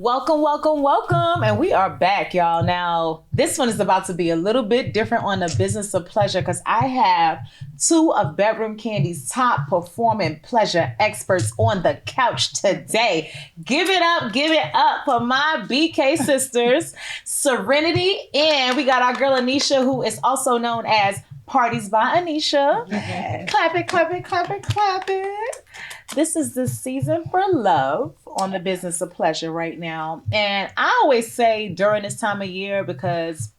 Welcome, welcome, welcome. And we are back, y'all. Now, this one is about to be a little bit different on the business of pleasure because I have two of Bedroom Kandi's top performing pleasure experts on the couch today. Give it up for my BK sisters, Serenity, and we got our girl Anisha, who is also known as Parties by Anisha. Yes. Clap it, clap it, clap it, clap it. This is the season for love on the business of pleasure right now. And I always say during this time of year, because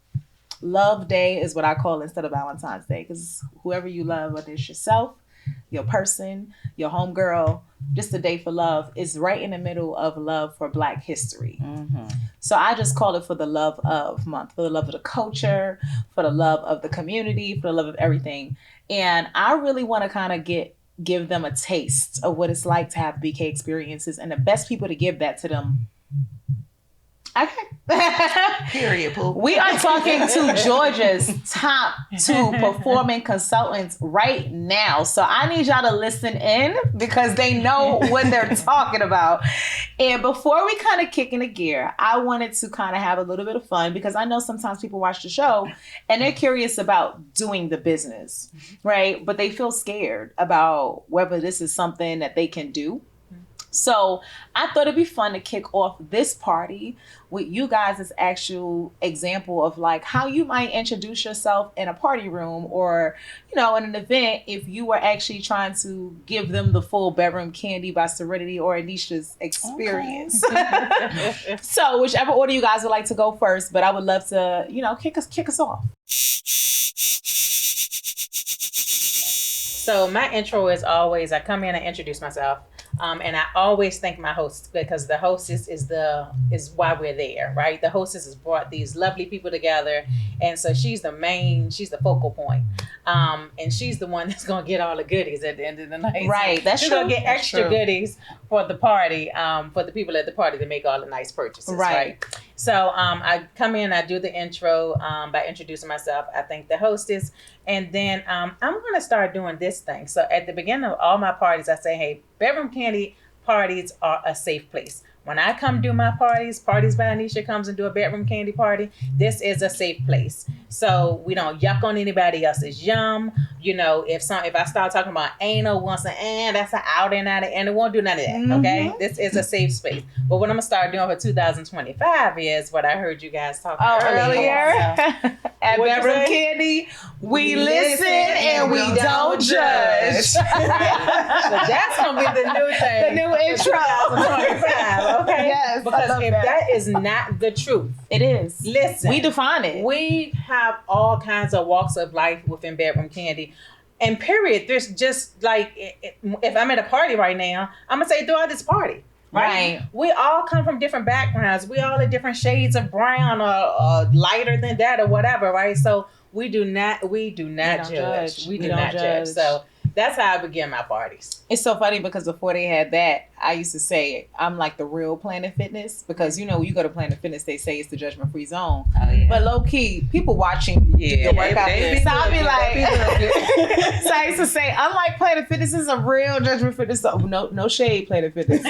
Love Day is what I call it instead of Valentine's Day, because whoever you love, whether it's yourself, your person, your homegirl, just a day for love is right in the middle of love for Black history. Mm-hmm. So I just call it for the love of month, for the love of the culture, for the love of the community, for the love of everything. And I really want to kind of give them a taste of what it's like to have BK experiences, and the best people to give that to them. Okay. Period, Pooh. We are talking to Georgia's top two performing consultants right now. So I need y'all to listen in because they know what they're talking about. And before we kind of kick into gear, I wanted to kind of have a little bit of fun because I know sometimes people watch the show and they're curious about doing the business, right? But they feel scared about whether this is something that they can do. So I thought it'd be fun to kick off this party with you guys as actual example of like how you might introduce yourself in a party room or, you know, in an event if you were actually trying to give them the full Bedroom Kandi by Serenity or Anisha's experience. Okay. So whichever order you guys would like to go first, but I would love to, you know, kick us off. So my intro is always, I come in and introduce myself. And I always thank my host because the hostess is why we're there, right? The hostess has brought these lovely people together. And so she's the focal point. And she's the one that's going to get all the goodies at the end of the night. Right. That's she's true. She's going to get extra goodies for the party, for the people at the party to make all the nice purchases. Right. So I come in, I do the intro by introducing myself. I thank the hostess. And then I'm going to start doing this thing. So at the beginning of all my parties, I say, hey, Bedroom Kandi parties are a safe place. When I come do my Parties by Anisha comes and do a Bedroom Kandi party, this is a safe place. So we don't yuck on anybody else's yum. You know, if I start talking about anal once that's an out and out and it won't do none of that. Okay, this is a safe space. But what I'm gonna start doing for 2025 is what I heard you guys talking earlier. At Bedroom Kandi, we listen and we don't judge. So that's gonna be the new thing. The new intro. 2025. Okay. Yes. Because if that is not the truth, it is. Listen, we define it. We have all kinds of walks of life within Bedroom Kandi. And period, there's just like, if I'm at a party right now, I'm going to say throughout this party. Right. We all come from different backgrounds. We all are different shades of brown or lighter than that or whatever. Right. So we do not judge. We do not judge. So that's how I begin my parties. It's so funny because before they had that, I used to say I'm like the real Planet Fitness because, you know, when you go to Planet Fitness, they say it's the judgment-free zone. Oh, yeah. But low key, people watching your workout. So I'll be like, so I used to say, unlike Planet Fitness, this is a real judgment fitness zone. No shade, Planet Fitness.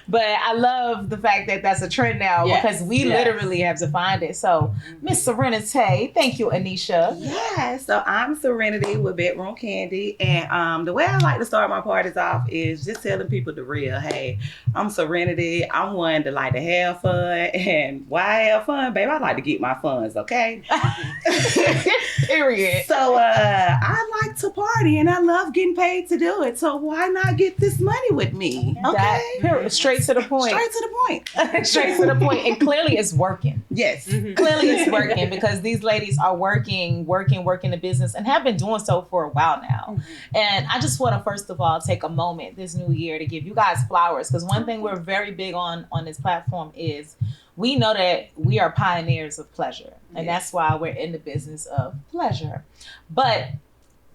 but I love the fact that that's a trend now because we literally have defined it. So Miss Serenity, thank you, Anisha. Yeah, so I'm Serenity with Bedroom Kandi, and the way I like to start my parties off is just telling people the real. Hey, I'm Serenity. I'm one that like to have fun, and why have fun, babe? I like to get my funds, okay? Period. So I like to party, and I love getting paid to do it. So why not get this money with me? Okay, straight to the point. Straight to the point. Straight to the point, and clearly it's working. Yes, clearly it's working because these ladies are working the business and have been doing so for a while now. And I just want to first of all take a moment this new year to give you guys flowers because one thing we're very big on this platform is we know that we are pioneers of pleasure, and that's why we're in the business of pleasure. But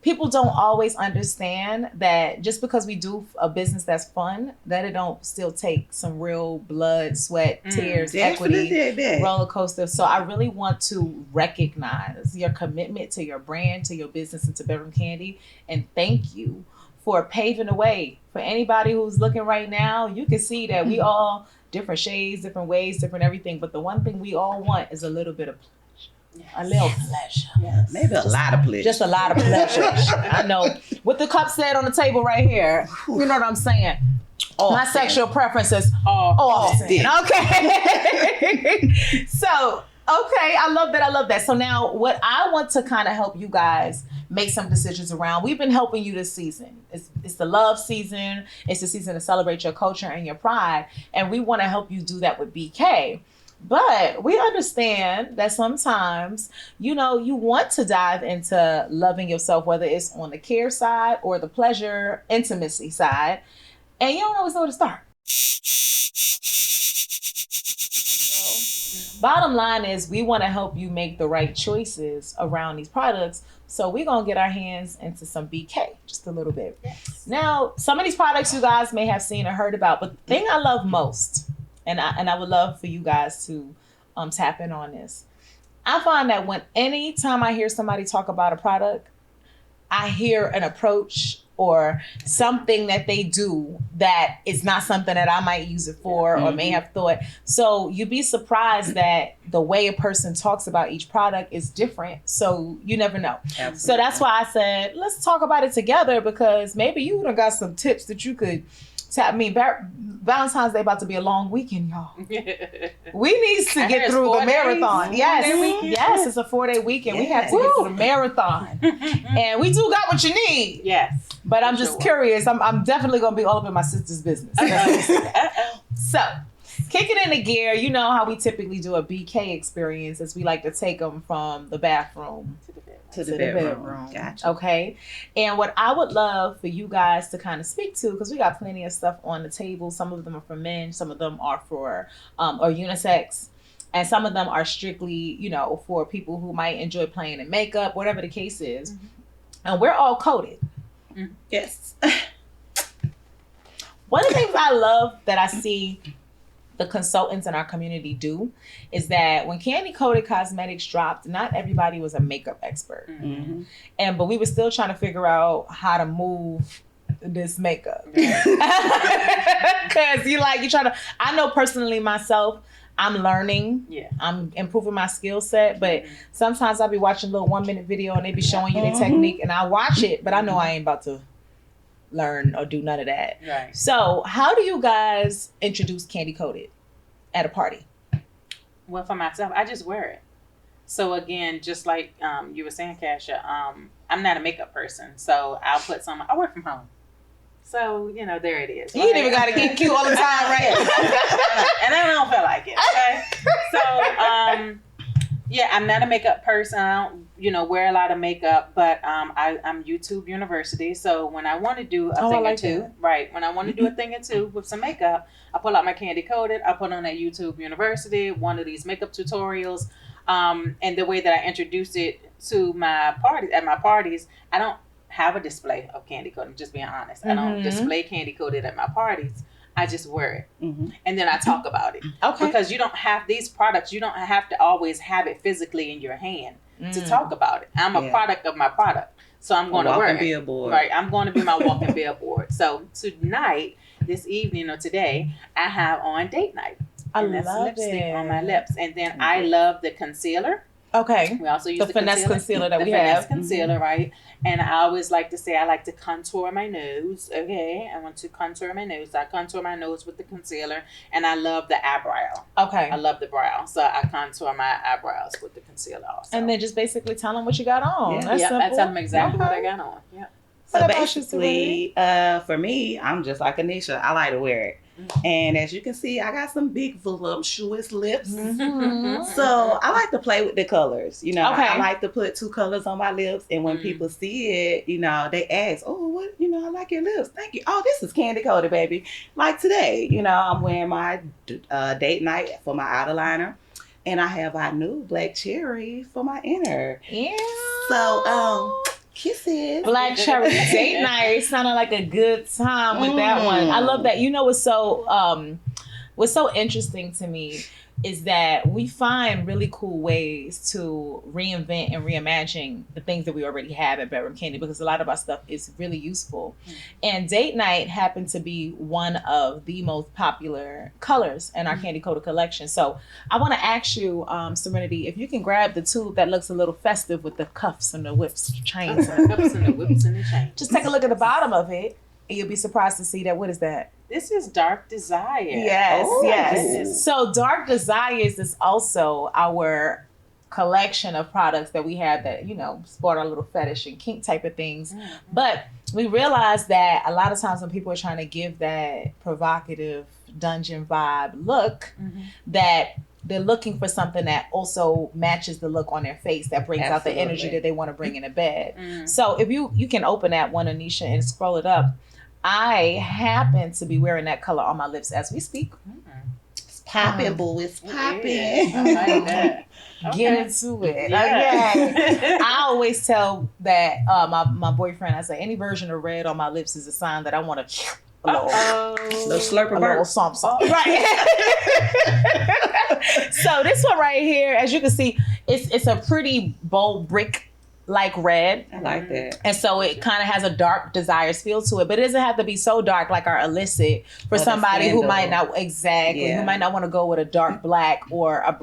people don't always understand that just because we do a business that's fun, that it don't still take some real blood, sweat, tears, equity, roller coaster. So I really want to recognize your commitment to your brand, to your business, and to Bedroom Kandi, and thank you for paving the way for anybody who's looking right now. You can see that we all different shades, different ways, different everything. But the one thing we all want is a little bit of pleasure. Yes. A little pleasure. Yes. Maybe a lot of pleasure. Just a lot of pleasure. I know. What the cup said on the table right here. You know what I'm saying? My sexual preferences often. Okay. So, okay, I love that. So now what I want to kind of help you guys make some decisions around. We've been helping you this season. It's the love season. It's the season to celebrate your culture and your pride. And we want to help you do that with BK. But we understand that sometimes, you want to dive into loving yourself, whether it's on the care side or the pleasure, intimacy side, and you don't always know where to start. Bottom line is we want to help you make the right choices around these products. So we're going to get our hands into some BK just a little bit. Yes. Now, some of these products you guys may have seen or heard about, but the thing I love most, and I would love for you guys to tap in on this. I find that anytime I hear somebody talk about a product, I hear an approach or something that they do that is not something that I might use it for or may have thought. So you'd be surprised that the way a person talks about each product is different. So you never know. Absolutely. So that's why I said, let's talk about it together, because maybe you would have got some tips that you could tap me. Valentine's Day about to be a long weekend, y'all. We need to get through the marathon. Yes, it's a 4-day weekend. We have to get through the marathon. And we do got what you need. Yes. But I'm just curious. I'm definitely going to be all up in my sister's business. So, kicking into gear, you know how we typically do a BK experience is we like to take them from the bathroom to the bedroom. Gotcha. Okay. And what I would love for you guys to kind of speak to, because we got plenty of stuff on the table. Some of them are for men. Some of them are for or unisex. And some of them are strictly, for people who might enjoy playing in makeup, whatever the case is. Mm-hmm. And we're all coded. Mm-hmm. Yes. One of the things I love that I see the consultants in our community do is that when Kandi Coated Cosmetics dropped, not everybody was a makeup expert. Mm-hmm. But we were still trying to figure out how to move this makeup. Because I know personally myself, I'm learning. Yeah. I'm improving my skill set. But sometimes I'll be watching a little 1-minute video and they be showing you the technique and I watch it, but I know I ain't about to learn or do none of that. Right. So how do you guys introduce Kandi Coated at a party? Well, for myself, I just wear it. So again, just like you were saying, Kasha, I'm not a makeup person. So I'll put some, I work from home. So, there it is. You ain't even got to get cute all the time, right? And I don't feel like it. Okay? So, I'm not a makeup person. I don't, wear a lot of makeup, but I'm YouTube University. So when I want to do a thing or two, right? When I want to do a thing or two with some makeup, I pull out my Kandi Coated. I put on that YouTube University, one of these makeup tutorials. And the way that I introduce it to my parties, I don't have a display of Kandi Coated. I'm just being honest. I don't display Kandi Coated at my parties. I just wear it. Mm-hmm. And then I talk about it. Okay. Because you don't have these products. You don't have to always have it physically in your hand to talk about it. I'm a product of my product. So I'm going to wear it. Billboard. Right. I'm going to be my walking billboard. So tonight, this evening or today, I have on date night. And that's lipstick on my lips. And then I love the concealer. Okay. We also use the finesse concealer that we have. The finesse concealer, right? And I always like to say I like to contour my nose. Okay. I want to contour my nose. So I contour my nose with the concealer. And I love the eyebrow. Okay. I love the brow. So I contour my eyebrows with the concealer also. And then just basically tell them what you got on. Yeah. That's simple. I tell them exactly what I got on. Yeah. So basically, for me, I'm just like Anisha. I like to wear it. And as you can see, I got some big voluptuous lips. Mm-hmm. So I like to play with the colors. I like to put 2 colors on my lips. And when people see it, they ask, oh, what, I like your lips. Thank you. Oh, this is Kandi Coated, baby. Like today, I'm wearing my date night for my outer liner. And I have our new black cherry for my inner. Yeah. So, kisses. Black cherry date night. It sounded like a good time with that one. I love that. It's so what's so interesting to me is that we find really cool ways to reinvent and reimagine the things that we already have at Bedroom Candy, because a lot of our stuff is really useful. And date night happened to be one of the most popular colors in our Candy Coated collection. So I want to ask you, Serenity, if you can grab the tube that looks a little festive with the cuffs and the whips, chains. The cuffs and the whips and the chains. Just take a look at the bottom of it, and you'll be surprised to see that. What is that? This is Dark Desire. Yes, Oh, yes. goodness. So Dark Desires is also our collection of products that we have that, you know, sport our little fetish and kink type of things. Mm-hmm. But we realize that a lot of times when people are trying to give that provocative dungeon vibe look, that they're looking for something that also matches the look on their face, that brings out the energy that they want to bring in a bed. So if you can open that one, Anisha, and scroll it up. I happen to be wearing that color on my lips as we speak. It's popping, boo. It's popping. Yeah, I like that. Get into it. Yeah. Okay. I always tell that my boyfriend, I say any version of red on my lips is a sign that I want to Little slurp a of little burp. something. Right. So this one right here, as you can see, it's a pretty bold brick like red. I like that. And so it kind of has a dark desires feel to it, but it doesn't have to be so dark like our illicit for somebody who might not who might not want to go with a dark black or a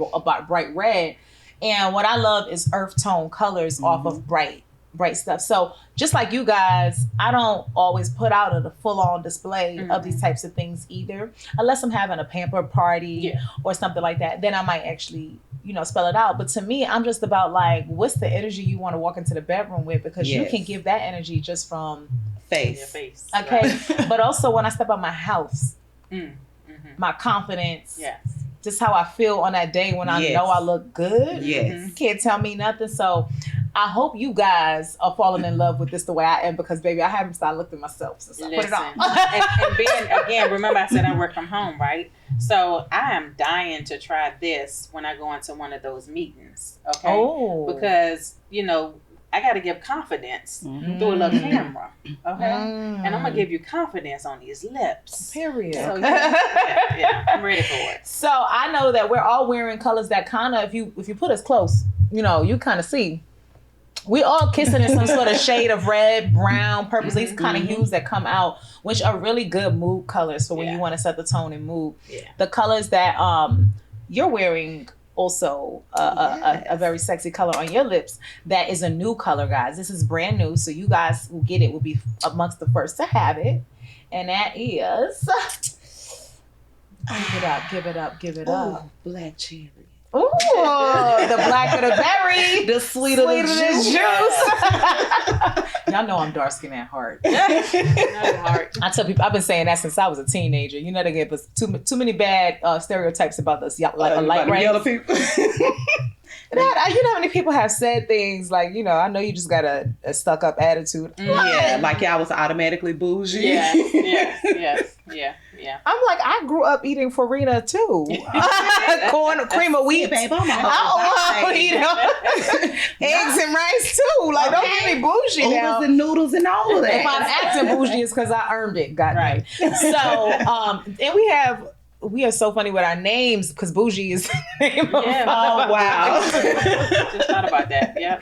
bright red. And what I love is earth tone colors off of bright stuff. So just like you guys, I don't always put out a full-on display of these types of things either, unless I'm having a pamper party or something like that. Then I might actually, you know, spell it out. But to me, I'm just about like, what's the energy you want to walk into the bedroom with? Because you can give that energy just from face. Okay. Right. But also when I step out my house, my confidence, just how I feel on that day when I know I look good. You can't tell me nothing. So I hope you guys are falling in love with this the way I am, because baby, I haven't started looking at myself since I put it on. and being, again, remember I said I work from home, right? So I am dying to try this when I go into one of those meetings, okay? Because, you know, I got to give confidence through a little camera, okay? And I'm going to give you confidence on these lips. Period. So, yeah, I'm ready for it. So I know that we're all wearing colors that kind of, if you put us close, you know, you kind of see. We all kissing in some sort of shade of red, brown, purple, these kind of hues that come out, which are really good mood colors for when you want to set the tone and mood. The colors that you're wearing, also a very sexy color on your lips, that is a new color, guys. This is brand new, so you guys who get it will be amongst the first to have it. And that is give it up. Black cherry. Ooh, the blacker the berry, the sweeter the juice. Y'all know I'm dark skinned at heart. I tell people, I've been saying that since I was a teenager. You know, they gave us too many bad stereotypes about us, like a light race. Yellow people. You know how many people have said things like, you know, I know you just got a stuck up attitude. Yeah, like y'all was automatically bougie. Yeah. I'm like, I grew up eating farina too. Corn, cream of wheat. Babe, I eat eggs and rice too. Like, don't get me bougie now. Oodles and noodles and all of that. If I'm acting bougie, it's because I earned it. Right. So, and we are so funny with our names because bougie is the name of oh, wow. Just thought about that. Yeah.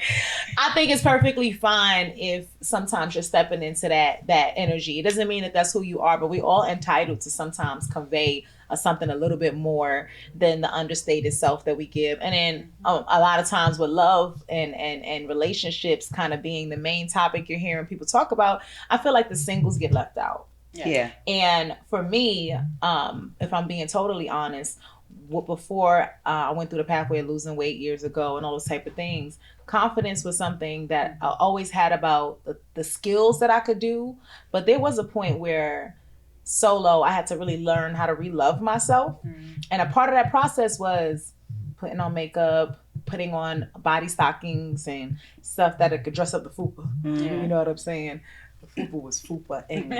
I think it's perfectly fine if sometimes you're stepping into that energy. It doesn't mean that that's who you are, but we're all entitled to sometimes convey something a little bit more than the understated self that we give. And then a lot of times with love and relationships kind of being the main topic you're hearing people talk about, I feel like the singles get left out. Yeah. And for me, if I'm being totally honest, before I went through the pathway of losing weight years ago and all those type of things, confidence was something that I always had about the skills that I could do. But there was a point where solo, I had to really learn how to re-love myself. And a part of that process was putting on makeup, putting on body stockings and stuff that it could dress up the fupa. You know what I'm saying? The fupa was fupa and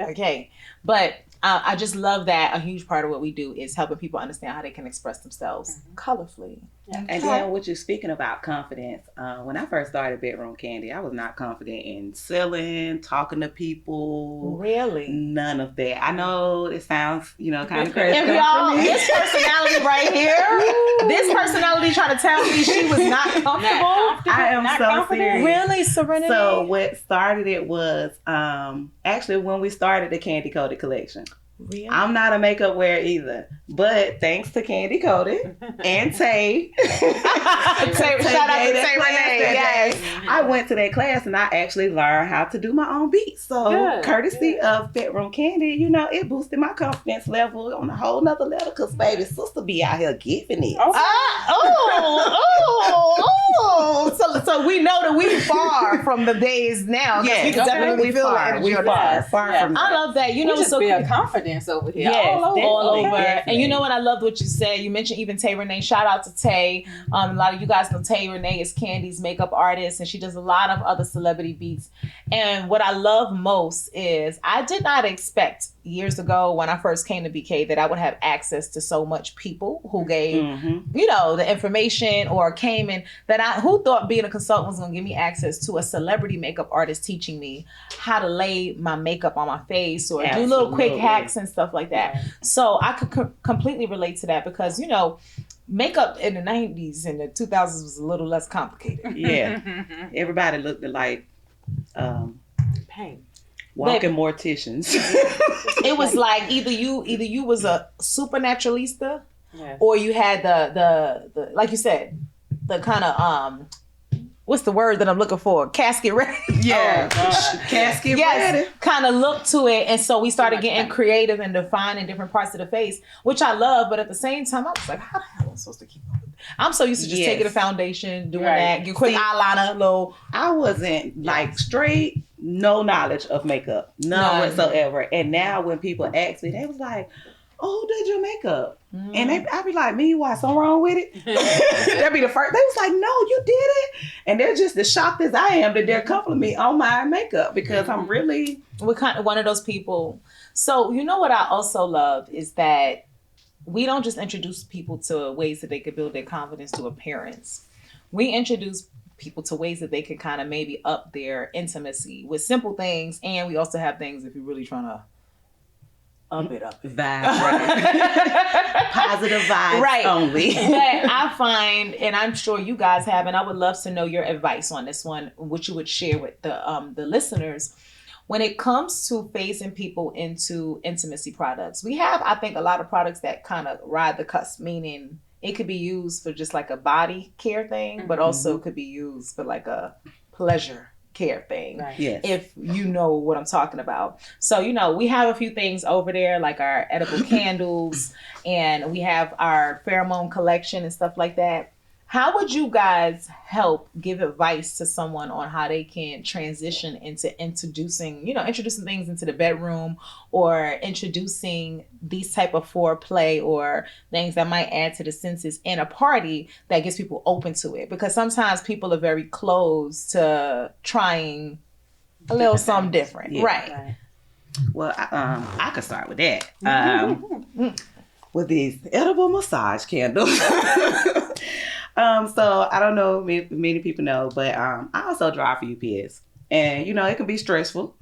okay. But I just love that a huge part of what we do is helping people understand how they can express themselves colorfully. And then what you're speaking about confidence, when I first started Bedroom Candy, I was not confident in selling, talking to people. Really? None of that. I know it sounds, kind of crazy. If y'all, this personality right here, this personality trying to tell me she was not comfortable. I am not so confident. serious. Really, Serenity? So what started it was actually when we started the Candy Coated collection. Really? I'm not a makeup wearer either, but thanks to Candy Coated and Tay, Shout out to Tay Renee. Yes. I went to that class and I actually learned how to do my own beats. So courtesy of Bedroom Candy, it boosted my confidence level on a whole nother level because baby sister be out here giving it. So we know that we far from the days now. Yeah, we can definitely feel the far. energy We on far that. from that. I love that. We just so build confidence over here. Yes, all over. definitely. And you know what? I loved what you said. You mentioned even Tay Renee. Shout out to Tay. A lot of you guys know Tay Renee is Candy's makeup artist, and she does a lot of other celebrity beats. And what I love most is I did not expect years ago when I first came to BK that I would have access to so much people who gave, the information or came in who thought being a consultant was going to give me access to a celebrity makeup artist teaching me how to lay my makeup on my face or do little quick hacks and stuff like that. So I could completely relate to that because, makeup in the 90s and the 2000s was a little less complicated. Yeah. Everybody looked like pain. Walking morticians. It was like either you was a supernaturalista or you had the like you said, the kind of what's the word that I'm looking for? Casket ready. Yeah. Casket ready. Kind of look to it. And so we started getting creative and defining different parts of the face, which I love. But at the same time, I was like, how the hell am I supposed to keep up with it? I'm so used to just taking a foundation, doing that, get quick eyeliner, low. I wasn't like straight, no knowledge of makeup. None whatsoever. And now when people ask me, they was like, oh, who did your makeup? And I'd be like, me, why, something wrong with it? That'd be the first. They was like, no, you did it. And they're just as shocked as I am that they're complimenting me on my makeup because I'm really... We're kind of one of those people. So you know what I also love is that we don't just introduce people to ways that they could build their confidence to appearance. We introduce people to ways that they could kind of maybe up their intimacy with simple things. And we also have things if you're really trying to up it. Vibe, right. Positive vibes only. But I find, and I'm sure you guys have, and I would love to know your advice on this one, what you would share with the listeners. When it comes to phasing people into intimacy products, we have, I think, a lot of products that kind of ride the cusp, meaning it could be used for just like a body care thing, but also could be used for like a pleasure care thing. Right. Yes. If you know what I'm talking about. So, we have a few things over there, like our edible candles, and we have our pheromone collection and stuff like that. How would you guys help give advice to someone on how they can transition into introducing things into the bedroom or introducing these type of foreplay or things that might add to the senses in a party that gets people open to it? Because sometimes people are very closed to trying a little something different. Yeah. Right. Well, I could start with that. With these edible massage candles. So I don't know if many people know, but I also drive for UPS. And, it can be stressful.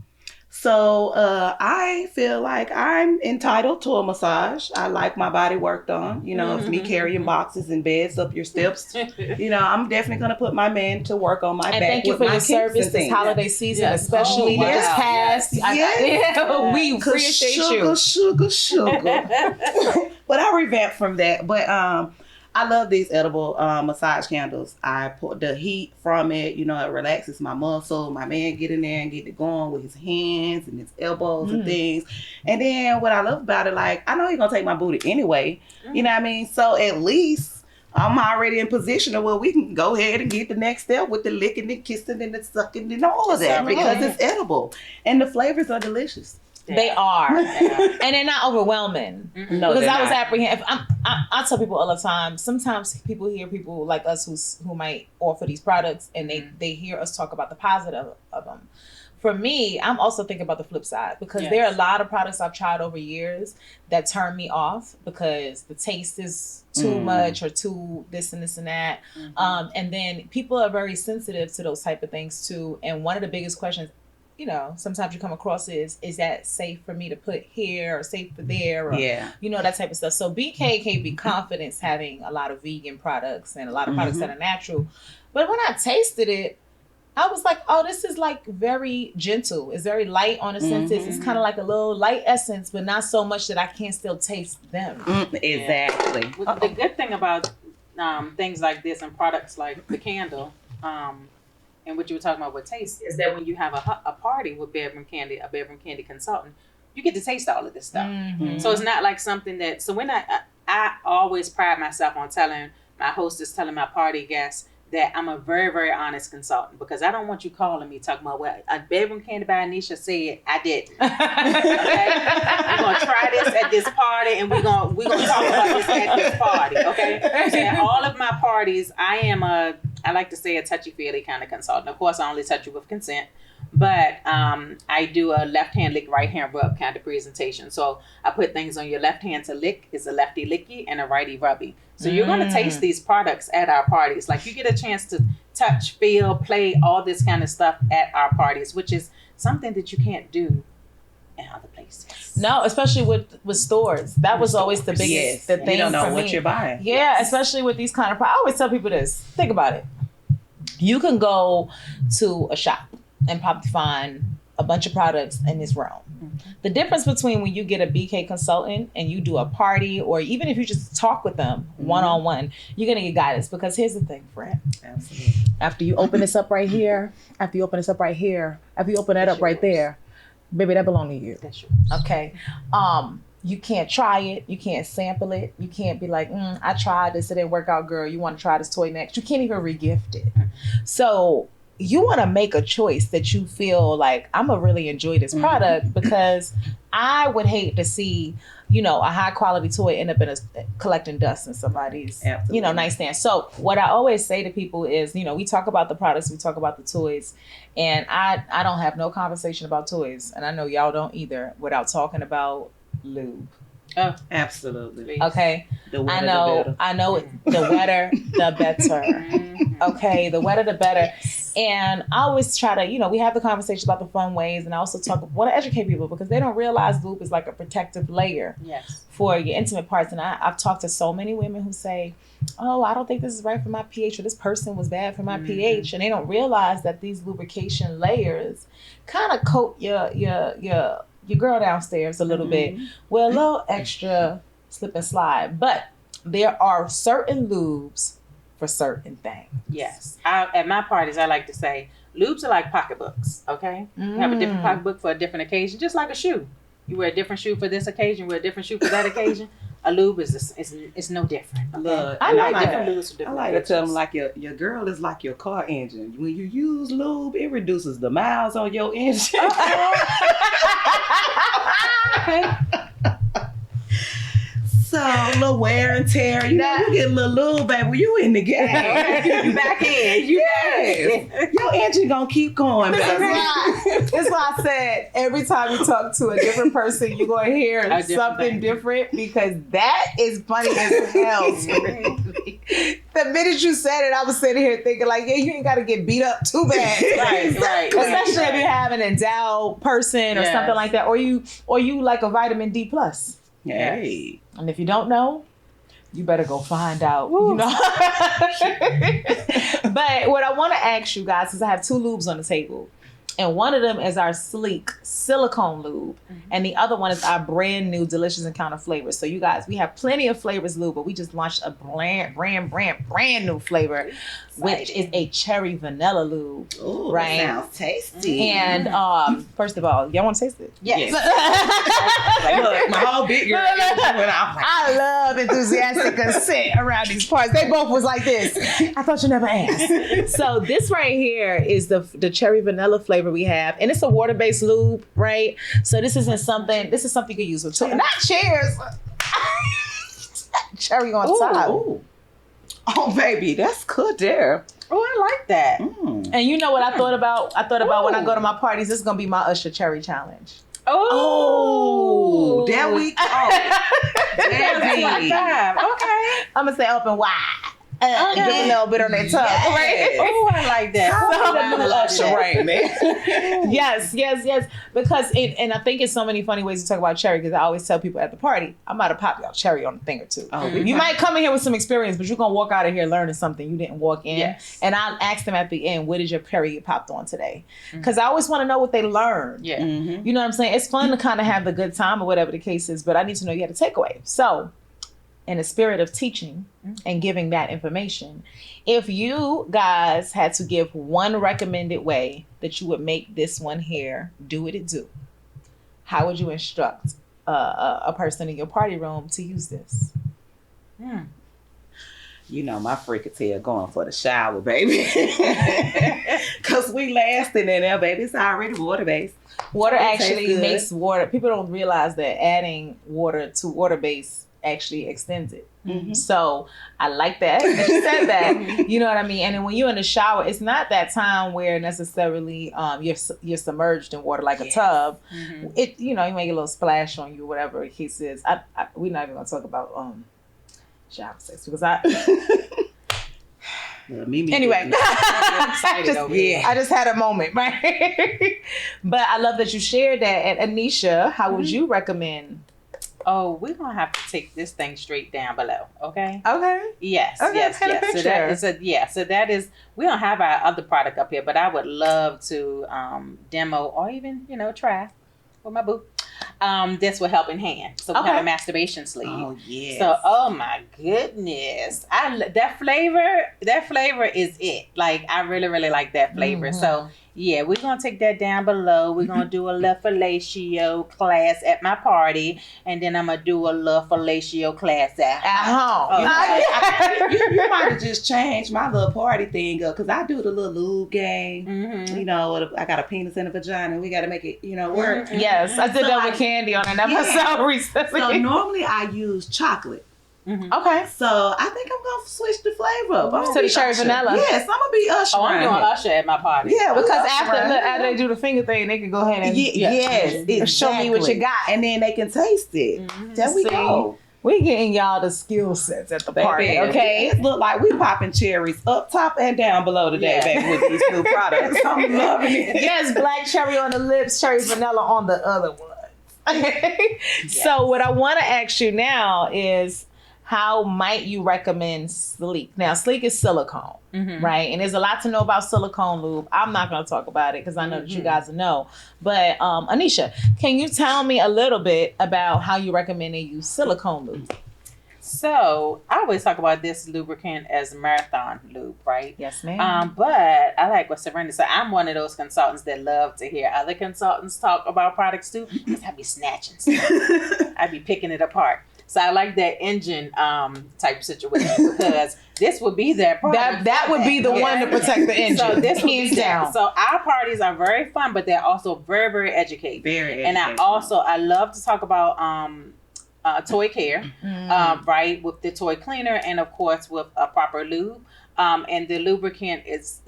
So I feel like I'm entitled to a massage. I like my body worked on. It's me carrying boxes and beds up your steps. I'm definitely going to put my man to work on my back. Thank you for your service this holiday season, especially this past. We appreciate you. Sugar. But I revamped from that. But I love these edible massage candles. I put the heat from it. It relaxes my muscle. My man get in there and get it going with his hands and his elbows and things. And then what I love about it, like, I know he's going to take my booty anyway. You know what I mean? So at least I'm already in position of where we can go ahead and get the next step with the licking and kissing and the sucking and all of that because it's edible. And the flavors are delicious. They are. And they're not overwhelming. No, because I was apprehensive. I tell people all the time, sometimes people hear people like us who might offer these products and they hear us talk about the positive of them. for me, I'm also thinking about the flip side because there are a lot of products I've tried over years that turn me off because the taste is too much or too this and this and that. And then people are very sensitive to those type of things too. And one of the biggest questions, you know, sometimes you come across is that safe for me to put here or safe for there or, you know, that type of stuff. So BK can be confidence having a lot of vegan products and a lot of products that are natural. But when I tasted it, I was like, oh, this is like very gentle. It's very light on the senses. It's kind of like a little light essence, but not so much that I can't still taste them. Exactly. Well, the good thing about things like this and products like the candle, and what you were talking about with taste, is that when you have a party with Bedroom Kandi, a Bedroom Kandi consultant, you get to taste all of this stuff. So it's not like something that, so when I always pride myself on telling my hostess, telling my party guests, that I'm a very, very honest consultant because I don't want you calling me talking about what a Bedroom Kandi by Anisha said I didn't. Okay? We're gonna try this at this party and we're gonna talk about this at this party. Okay. So at all of my parties, I like to say a touchy-feely kind of consultant. Of course, I only touch you with consent. But I do a left hand lick, right hand rub kind of presentation. So I put things on your left hand to lick. It's a lefty licky and a righty rubby. So you're going to taste these products at our parties. Like you get a chance to touch, feel, play, all this kind of stuff at our parties, which is something that you can't do in other places. No, especially with stores. That was always the biggest the thing. You don't know for what me. you're buying. Yeah, especially with these kind of products. I always tell people this. Think about it. You can go to a shop and probably find a bunch of products in this realm. The difference between when you get a BK consultant and you do a party, or even if you just talk with them one-on-one, you're going to get guidance. Because here's the thing, friend. Absolutely. After you open this up right here, after you open this up right here, after you open that up right there, baby, that belongs to you. That's yours. Okay. You can't try it. You can't sample it. You can't be like, I tried this. It didn't work out, girl. You want to try this toy next. You can't even regift it. So you want to make a choice that you feel like, I'm going to really enjoy this product, because I would hate to see, a high quality toy end up collecting dust in somebody's, nightstand. So what I always say to people is, we talk about the products, we talk about the toys, and I don't have no conversation about toys. And I know y'all don't either without talking about lube. Oh, absolutely. Okay. I know the wetter, the better. Okay. The wetter, the better. And I always try to, we have the conversation about the fun ways, and I also want to educate people because they don't realize lube is like a protective layer for your intimate parts. And I've talked to so many women who say, oh, I don't think this is right for my pH, or this person was bad for my pH. And they don't realize that these lubrication layers kind of coat your girl downstairs a little bit with a little extra slip and slide. But there are certain lubes for certain things. Yes. At my parties, I like to say, lubes are like pocketbooks, okay? You have a different pocketbook for a different occasion, just like a shoe. You wear a different shoe for this occasion, wear a different shoe for that occasion. A lube is no different. Okay? Look, I like different lubes for different I like occasions. to tell them, like, your girl is like your car engine. When you use lube, it reduces the miles on your engine. Okay. So, a little wear and tear. You get a little lube, baby. When you in the game. You back in. Your engine gonna keep going, baby. That's why I said every time you talk to a different person, you're going to hear something different, because that is funny as hell. The minute you said it, I was sitting here thinking like, yeah, you ain't got to get beat up too bad. Right. Especially if you have an endowed person or something like that, or you like a vitamin D+. Hey. And if you don't know, you better go find out. But what I want to ask you guys is, I have 2 lubes on the table. And one of them is our sleek silicone lube. And the other one is our brand new Delicious Encounter flavors. So you guys, we have plenty of flavors lube, but we just launched a brand new flavor, which is a cherry vanilla lube. Ooh, right? That sounds tasty. And first of all, y'all want to taste it? Yes. Look, my whole big girl. I love enthusiastic consent around these parts. They both was like this. I thought you never asked. So this right here is the cherry vanilla flavor we have, and it's a water-based lube, right? So this is something you can use with two. Not cheers. Cherry on top. Ooh. Oh, baby, that's good there. Oh, I like that. And you know what I thought about? I thought about when I go to my parties, this is going to be my Usher Cherry Challenge. Oh, there we go. Okay. I'm going to say open wide. Give a little bit on their tongue. Right? Oh, I like that. Yes. Because and I think it's so many funny ways to talk about cherry, because I always tell people at the party, I'm about to pop y'all cherry on a thing or two. You might come in here with some experience, but you're going to walk out of here learning something you didn't walk in. Yes. And I'll ask them at the end, what did your cherry get popped on today? Because I always want to know what they learned. Yeah. You know what I'm saying? It's fun to kind of have the good time or whatever the case is, but I need to know you had a takeaway. So, in the spirit of teaching and giving that information, if you guys had to give one recommended way that you would make this one here do what it do, how would you instruct a person in your party room to use this? You know, my fricative going for the shower, baby. Because we lasting in there, baby. It's already water-based. Water actually makes water. People don't realize that adding water to water-based actually extends it. So I like that you said that. You know what I mean? And then when you're in the shower, it's not that time where necessarily you're submerged in water like a tub. It, you know, you make a little splash on you, whatever the case is. We're not even gonna talk about shower sex because anyway, I just had a moment, right? But I love that you shared that. And Anisha, how would you recommend? Oh, we're gonna have to take this thing straight down below, okay? Okay. Yes, okay, yes. So that is we don't have our other product up here, but I would love to demo or even, try with my boo. This will help in hand. So we have a masturbation sleeve. Oh yes. So oh my goodness. That flavor is it. Like I really, really like that flavor. So yeah, we're going to take that down below. We're going to do a little fellatio class at my party. And then I'm going to do a little fellatio class at home. You might have just changed my little party thing up. Because I do the little looove game. You know, I got a penis and a vagina. We got to make it, work. Yes, I did that with Kandi on an episode recently. So normally I use chocolate. Okay. So I think I'm going to switch the flavor up. To the cherry vanilla. Yes, I'm going to be Usher. Oh, I'm doing Usher at my party. Yeah, because after they do the finger thing, they can go ahead and exactly. show me what you got. And then they can taste it. There we go. We getting y'all the skill sets at the party, okay? It look like we popping cherries up top and down below today, baby, with these new products. I'm loving it. Yes, black cherry on the lips, cherry vanilla on the other one. So what I want to ask you now is, how might you recommend Sleek? Now, Sleek is silicone, right? And there's a lot to know about silicone lube. I'm not going to talk about it because I know that you guys know. But Anisha, can you tell me a little bit about how you recommend they use silicone lube? So I always talk about this lubricant as marathon lube, right? Yes, ma'am. But I like what Serenity said. I'm one of those consultants that love to hear other consultants talk about products too, because I be snatching stuff. I be picking it apart. So I like that engine type situation because this would be that product. That would be the one to protect the engine. So this hands down. So our parties are very fun, but they're also very, very educating. Very and I love to talk about toy care, right, with the toy cleaner and of course with a proper lube. And the lubricant is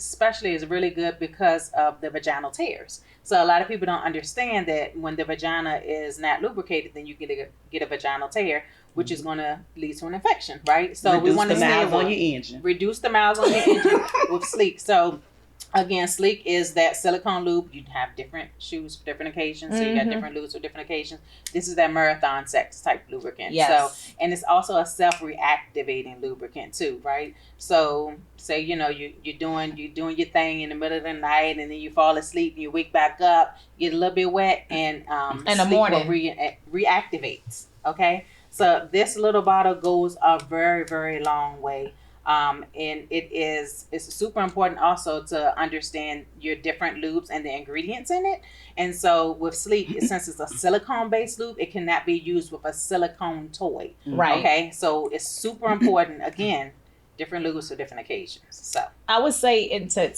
really good because of the vaginal tears. So a lot of people don't understand that when the vagina is not lubricated, then you get a vaginal tear, which is going to lead to an infection, right? So we want to reduce the miles on your engine with Sleek. So again, Sleek is that silicone lube. You have different shoes for different occasions. So you got different lubes for different occasions. This is that marathon sex type lubricant. Yes. So, and it's also a self-reactivating lubricant too, right? So say, you're doing your thing in the middle of the night and then you fall asleep and you wake back up, get a little bit wet and in the morning reactivates. Okay. So this little bottle goes a very, very long way. And it's super important also to understand your different lubes and the ingredients in it. And so with Sleek, since it's a silicone based lube, it cannot be used with a silicone toy. Right. Okay. So it's super important. Again, different lubes for different occasions. So I would say, and to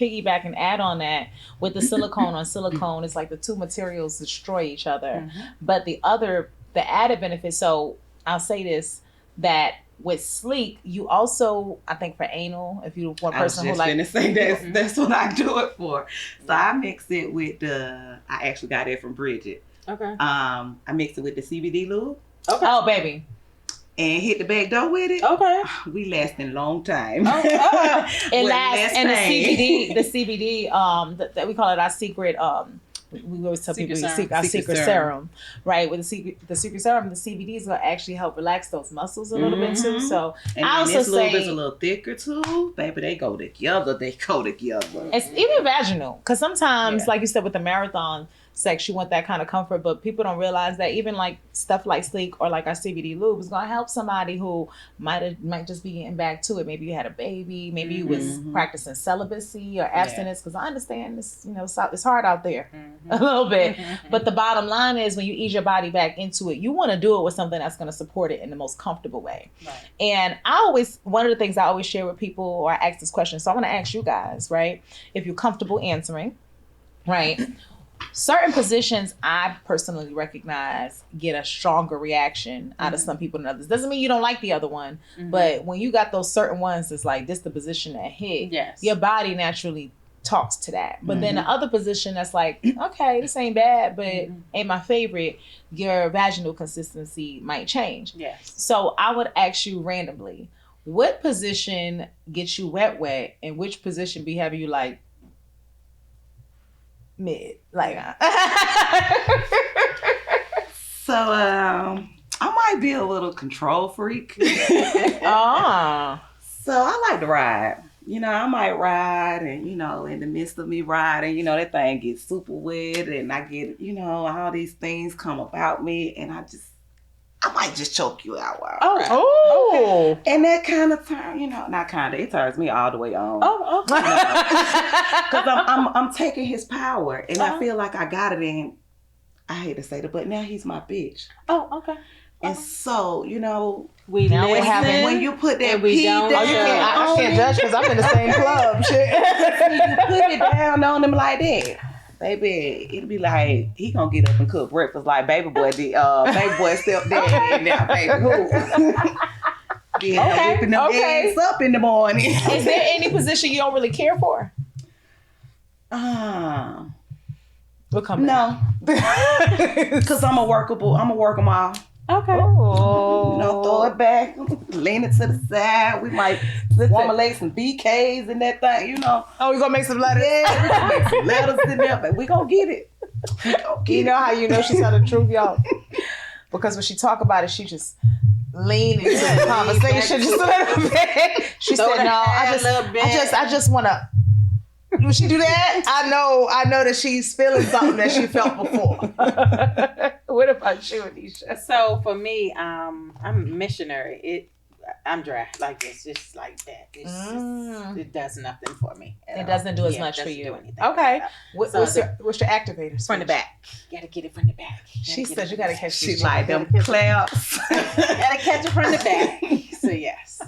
piggyback and add on that, with the silicone on silicone, it's like the two materials destroy each other. But the added benefit, so I'll say this, that with sleek, you also, I think for anal, if you one person I who was just like, finna say that's what I do it for. So I mix it with I actually got it from Bridget. Okay. I mix it with the CBD lube. Okay. oh baby, And hit the back door with it. Okay. We lasting a long time. it With lasts. less And pain. the CBD, that we call it our secret. We always tell Secret people serum. our Secret secret serum. serum, right? With the secret serum, the CBD is gonna actually help relax those muscles a little bit too. So And I then also this lube say is a little thicker too. Baby, they go together. it's even vaginal, because sometimes, Yeah. like you said, with the marathon sex, you want that kind of comfort, but people don't realize that even like stuff like sleek or like our CBD lube is gonna help somebody who might just be getting back to it. Maybe you had a baby, maybe you was practicing celibacy or abstinence, because I understand this, it's hard out there a little bit. But the bottom line is, when you ease your body back into it, you want to do it with something that's going to support it in the most comfortable way. Right. And one of the things I always share with people, or I ask this question, so I want to ask you guys, right? If you're comfortable answering, right? Certain positions I personally recognize get a stronger reaction out of some people than others. Doesn't mean you don't like the other one, but when you got those certain ones, it's like this the position that hit. Yes. Your body naturally talks to that. But then the other position that's like, okay, this ain't bad, but ain't my favorite, your vaginal consistency might change. Yes. So I would ask you randomly, what position gets you wet, and which position be having you like mid? Like So I might be a little control freak. oh. So I like to ride. I might ride, and in the midst of me riding, that thing gets super wet, and I get, all these things come about me, and I might just choke you out. Oh. And that kind of it turns me all the way on. Oh, okay. Because I'm taking his power, and I feel like I got it in. I hate to say it, but now he's my bitch. Oh, okay. And so, We Now what listen. happened? when you put that And we pee don't down, judge. I can't judge because I'm in the same club. Shit. when you put it down on him like that, baby, it'll be like he gonna get up and cook breakfast like baby boy did. Baby boy stepdad now, baby. Who? Yeah, whipping them eggs up in the morning. Is there any position you don't really care for? We'll come No, because I'm a worker mom. Okay. Oh. Throw it back, lean it to the side. We might formulate some BKs in that thing, Oh, we gonna make some letters. Yeah, we gonna make some letters in there, but we gonna get it. You know how you know she's telling the truth, y'all? Because when she talk about it, she just lean into the conversation just a little bit. She Throw said, the "No, hair a little bit. I just want to." When she do that, I know that she's feeling something that she felt before. What about you, Anisha? So for me, I'm a missionary. I'm dry like this, just like that. It's just, it does nothing for me. It doesn't do as much it for doesn't you. do anything. Okay. So What's your activator? From the back. You gotta get it from the back. She said you gotta catch She these. like them claps. Gotta catch it from the back. So yes.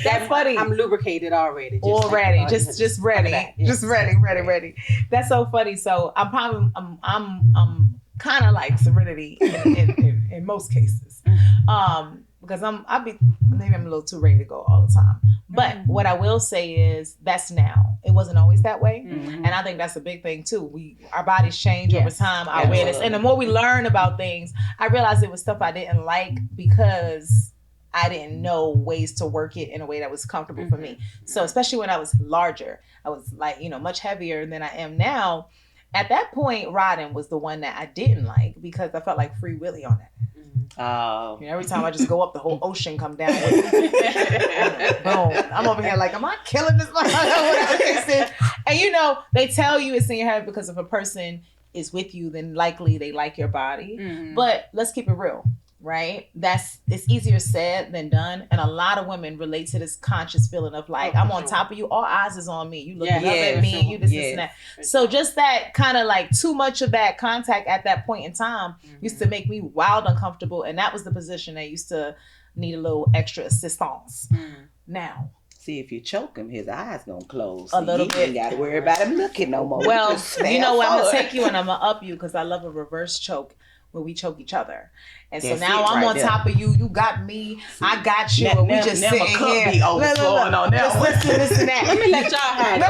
That's funny. I'm lubricated already. Already, just ready, Yes. just ready. That's so funny. So I'm probably I'm kind of like Serenity in most cases, because maybe I'm a little too ready to go all the time. But what I will say is that's now. It wasn't always that way, and I think that's a big thing too. Our bodies change over time, our awareness, and the more we learn about things, I realized it was stuff I didn't like because I didn't know ways to work it in a way that was comfortable for me. So especially when I was larger, I was like, much heavier than I am now. At that point, riding was the one that I didn't like because I felt like Free Willy on it. Oh. Every time I just go up, the whole ocean come down with me. Boom. I'm over here like, am I killing this? Whatever this is. And they tell you it's in your head because if a person is with you, then likely they like your body. But let's keep it real. Right? It's easier said than done. And a lot of women relate to this conscious feeling of like, I'm on top of you. All eyes is on me. You looking up at me. You this and that. So just that kind of like too much of that contact at that point in time used to make me wild uncomfortable. And that was the position that used to need a little extra assistance. Now. See, if you choke him, his eyes gonna close. A little bit. You ain't gotta worry about him looking no more. Well, Just stand you know what? I'm going to forward. take you and I'm going to up you because I love a reverse choke. where we choke each other. And so That's now it I'm right on there. top of you. You got me. I got you. And we just never sitting could here. be overflowing on that Just one. listen, that. Let me let y'all have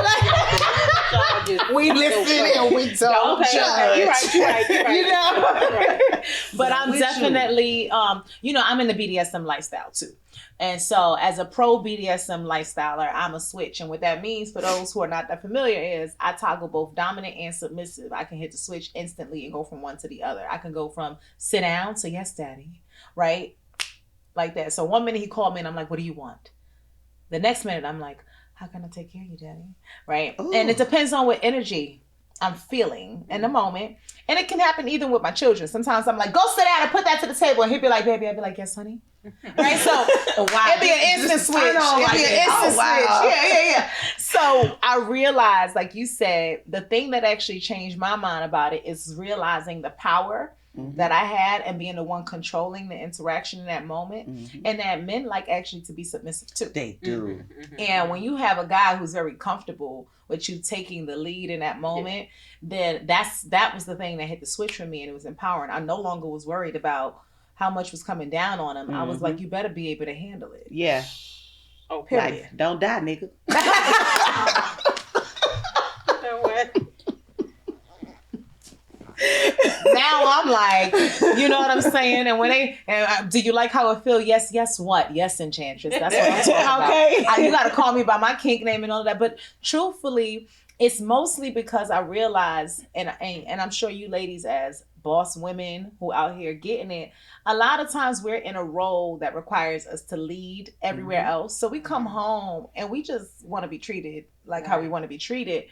it. We listen and we don't Okay, judge. you're right. You know? You're right. But I'm definitely, I'm in the BDSM lifestyle too. And so as a pro BDSM lifestyler, I'm a switch. And what that means for those who are not that familiar is I toggle both dominant and submissive. I can hit the switch instantly and go from one to the other. I can go from sit down to yes, daddy, right? Like that. So one minute he called me and I'm like, what do you want? The next minute I'm like, how can I take care of you, daddy? Right? Ooh. And it depends on what energy I'm feeling in the moment. And it can happen even with my children. Sometimes I'm like, go sit down and put that to the table. And he'll be like, baby. I'll be like, yes, honey. Right? So it'd be an instant switch. It'd be an instant switch. Yeah. So I realized, like you said, the thing that actually changed my mind about it is realizing the power that I had and being the one controlling the interaction in that moment. And that men like actually to be submissive too. They do. And when you have a guy who's very comfortable with you taking the lead in that moment, then that was the thing that hit the switch for me, and it was empowering. I no longer was worried about how much was coming down on him. I was like, you better be able to handle it. Yeah. Oh, period. Like, don't die, nigga. You know what? Now I'm like, you know what I'm saying? And when do you like how it feel? Yes, what? Yes, Enchantress. That's what I'm talking about. Okay. You got to call me by my kink name and all that. But truthfully, it's mostly because I realize, and I'm sure you ladies as boss women who out here getting it, a lot of times we're in a role that requires us to lead everywhere else. So we come home and we just want to be treated like how we want to be treated.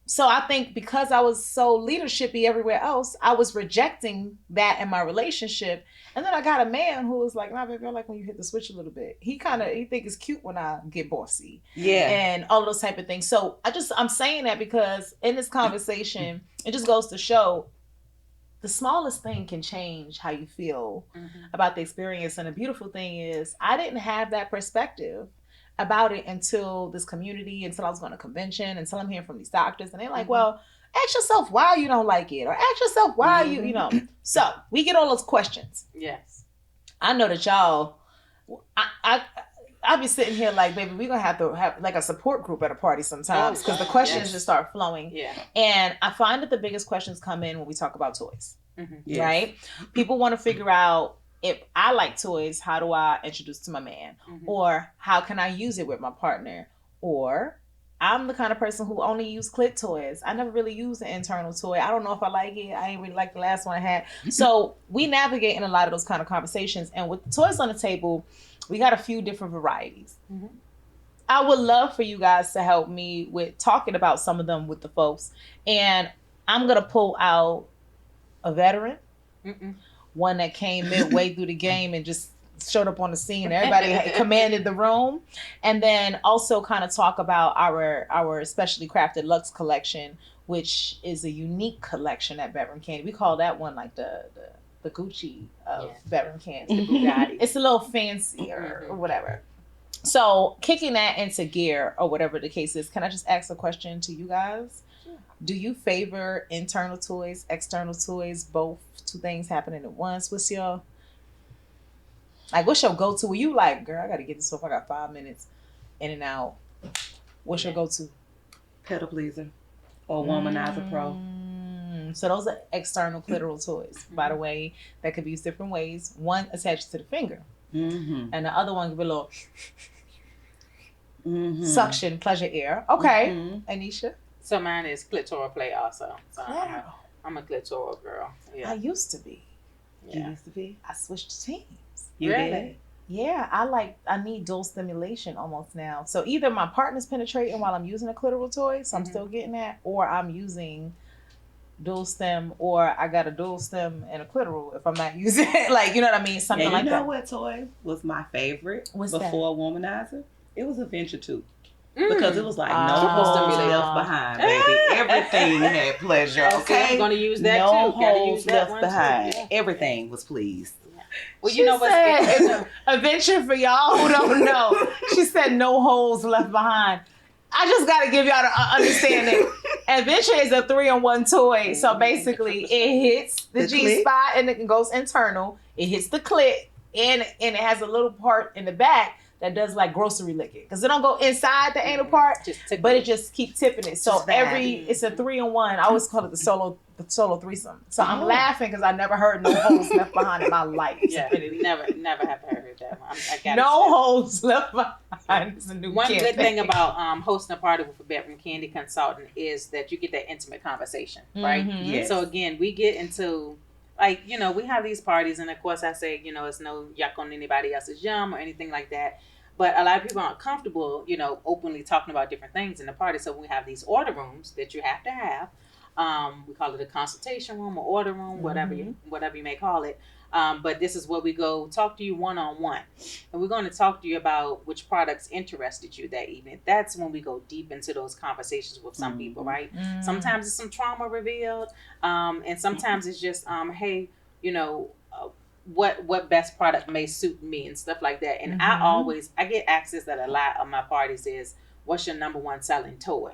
So I think because I was so leadershipy everywhere else, I was rejecting that in my relationship. And then I got a man who was like, nah, baby, I like when you hit the switch a little bit. He think it's cute when I get bossy. Yeah. And all of those type of things. So I'm saying that because in this conversation, it just goes to show the smallest thing can change how you feel about the experience. And the beautiful thing is I didn't have that perspective about it until this community, until I was going to convention, until I'm hearing from these doctors. And they're like, well, ask yourself why you don't like it, or ask yourself why you know. So we get all those questions. Yes. I know that y'all, I'll be sitting here like, baby, we're going to have like a support group at a party sometimes because the questions just start flowing. Yeah. And I find that the biggest questions come in when we talk about toys, right? People want to figure out, if I like toys, how do I introduce to my man? Or how can I use it with my partner? Or I'm the kind of person who only use clit toys. I never really use an internal toy. I don't know if I like it. I ain't really like the last one I had. So we navigate in a lot of those kind of conversations. And with the toys on the table, we got a few different varieties. I would love for you guys to help me with talking about some of them with the folks. And I'm going to pull out a veteran. One that came midway through the game and just showed up on the scene. Everybody commanded the room. And then also kind of talk about our specially crafted Luxe collection, which is a unique collection at Bedroom Candy. We call that one like the Gucci of Bedroom Candy. The Bugatti. It's a little fancier or whatever. So kicking that into gear or whatever the case is, can I just ask a question to you guys? Do you favor internal toys, external toys, both two things happening at once? What's your go-to? Were you like, girl, I got to get this off. I got 5 minutes in and out. What's your go-to? Pedal pleaser or womanizer pro. So those are external clitoral toys, by the way, that could be used different ways. One attached to the finger. And the other one could be a little suction, pleasure air. Okay. Anisha? So mine is clitoral play also. So I'm a clitoral girl. Yeah. I used to be. You used to be? I switched teams. You really? did? Yeah, I need dual stimulation almost now. So either my partner's penetrating while I'm using a clitoral toy, so I'm still getting that, or I'm using dual stem, or I got a dual stem and a clitoral if I'm not using it. Like, you know what I mean? Something like that. You know what toy was my favorite before womanizer? It was a Venture 2. Because it was like no holes left behind, baby. Everything had pleasure. Okay, I'm gonna use that no too. Holes left behind. Yeah. Everything was pleased. Well, you know what's a venture for y'all who don't know. She said no holes left behind. I just got to give y'all the understanding. Adventure is a 3-in-1 toy. So basically, it hits the G clit. spot and it goes internal. It hits the clit, and it has a little part in the back that does like grocery licking, because it don't go inside the anal part, but it just keep tipping it. So it's a 3-in-1. I always call it the solo threesome. So I'm laughing because I never heard no holes left behind in my life. Yeah, never have heard that one. I got no holes left behind. It's a new One campaign. good thing about hosting a party with a bedroom candy consultant is that you get that intimate conversation, right? Yes. So again, we get into like, we have these parties, and of course I say, it's no yuck on anybody else's yum or anything like that. But a lot of people aren't comfortable, openly talking about different things in the party. So we have these order rooms that you have to have. We call it a consultation room or order room, whatever you may call it. But this is where we go talk to you one-on-one. And we're going to talk to you about which products interested you that evening. That's when we go deep into those conversations with some people, right? Sometimes it's some trauma revealed. And sometimes it's just, hey, what best product may suit me and stuff like that. And I get access at a lot of my parties is, what's your number one selling toy?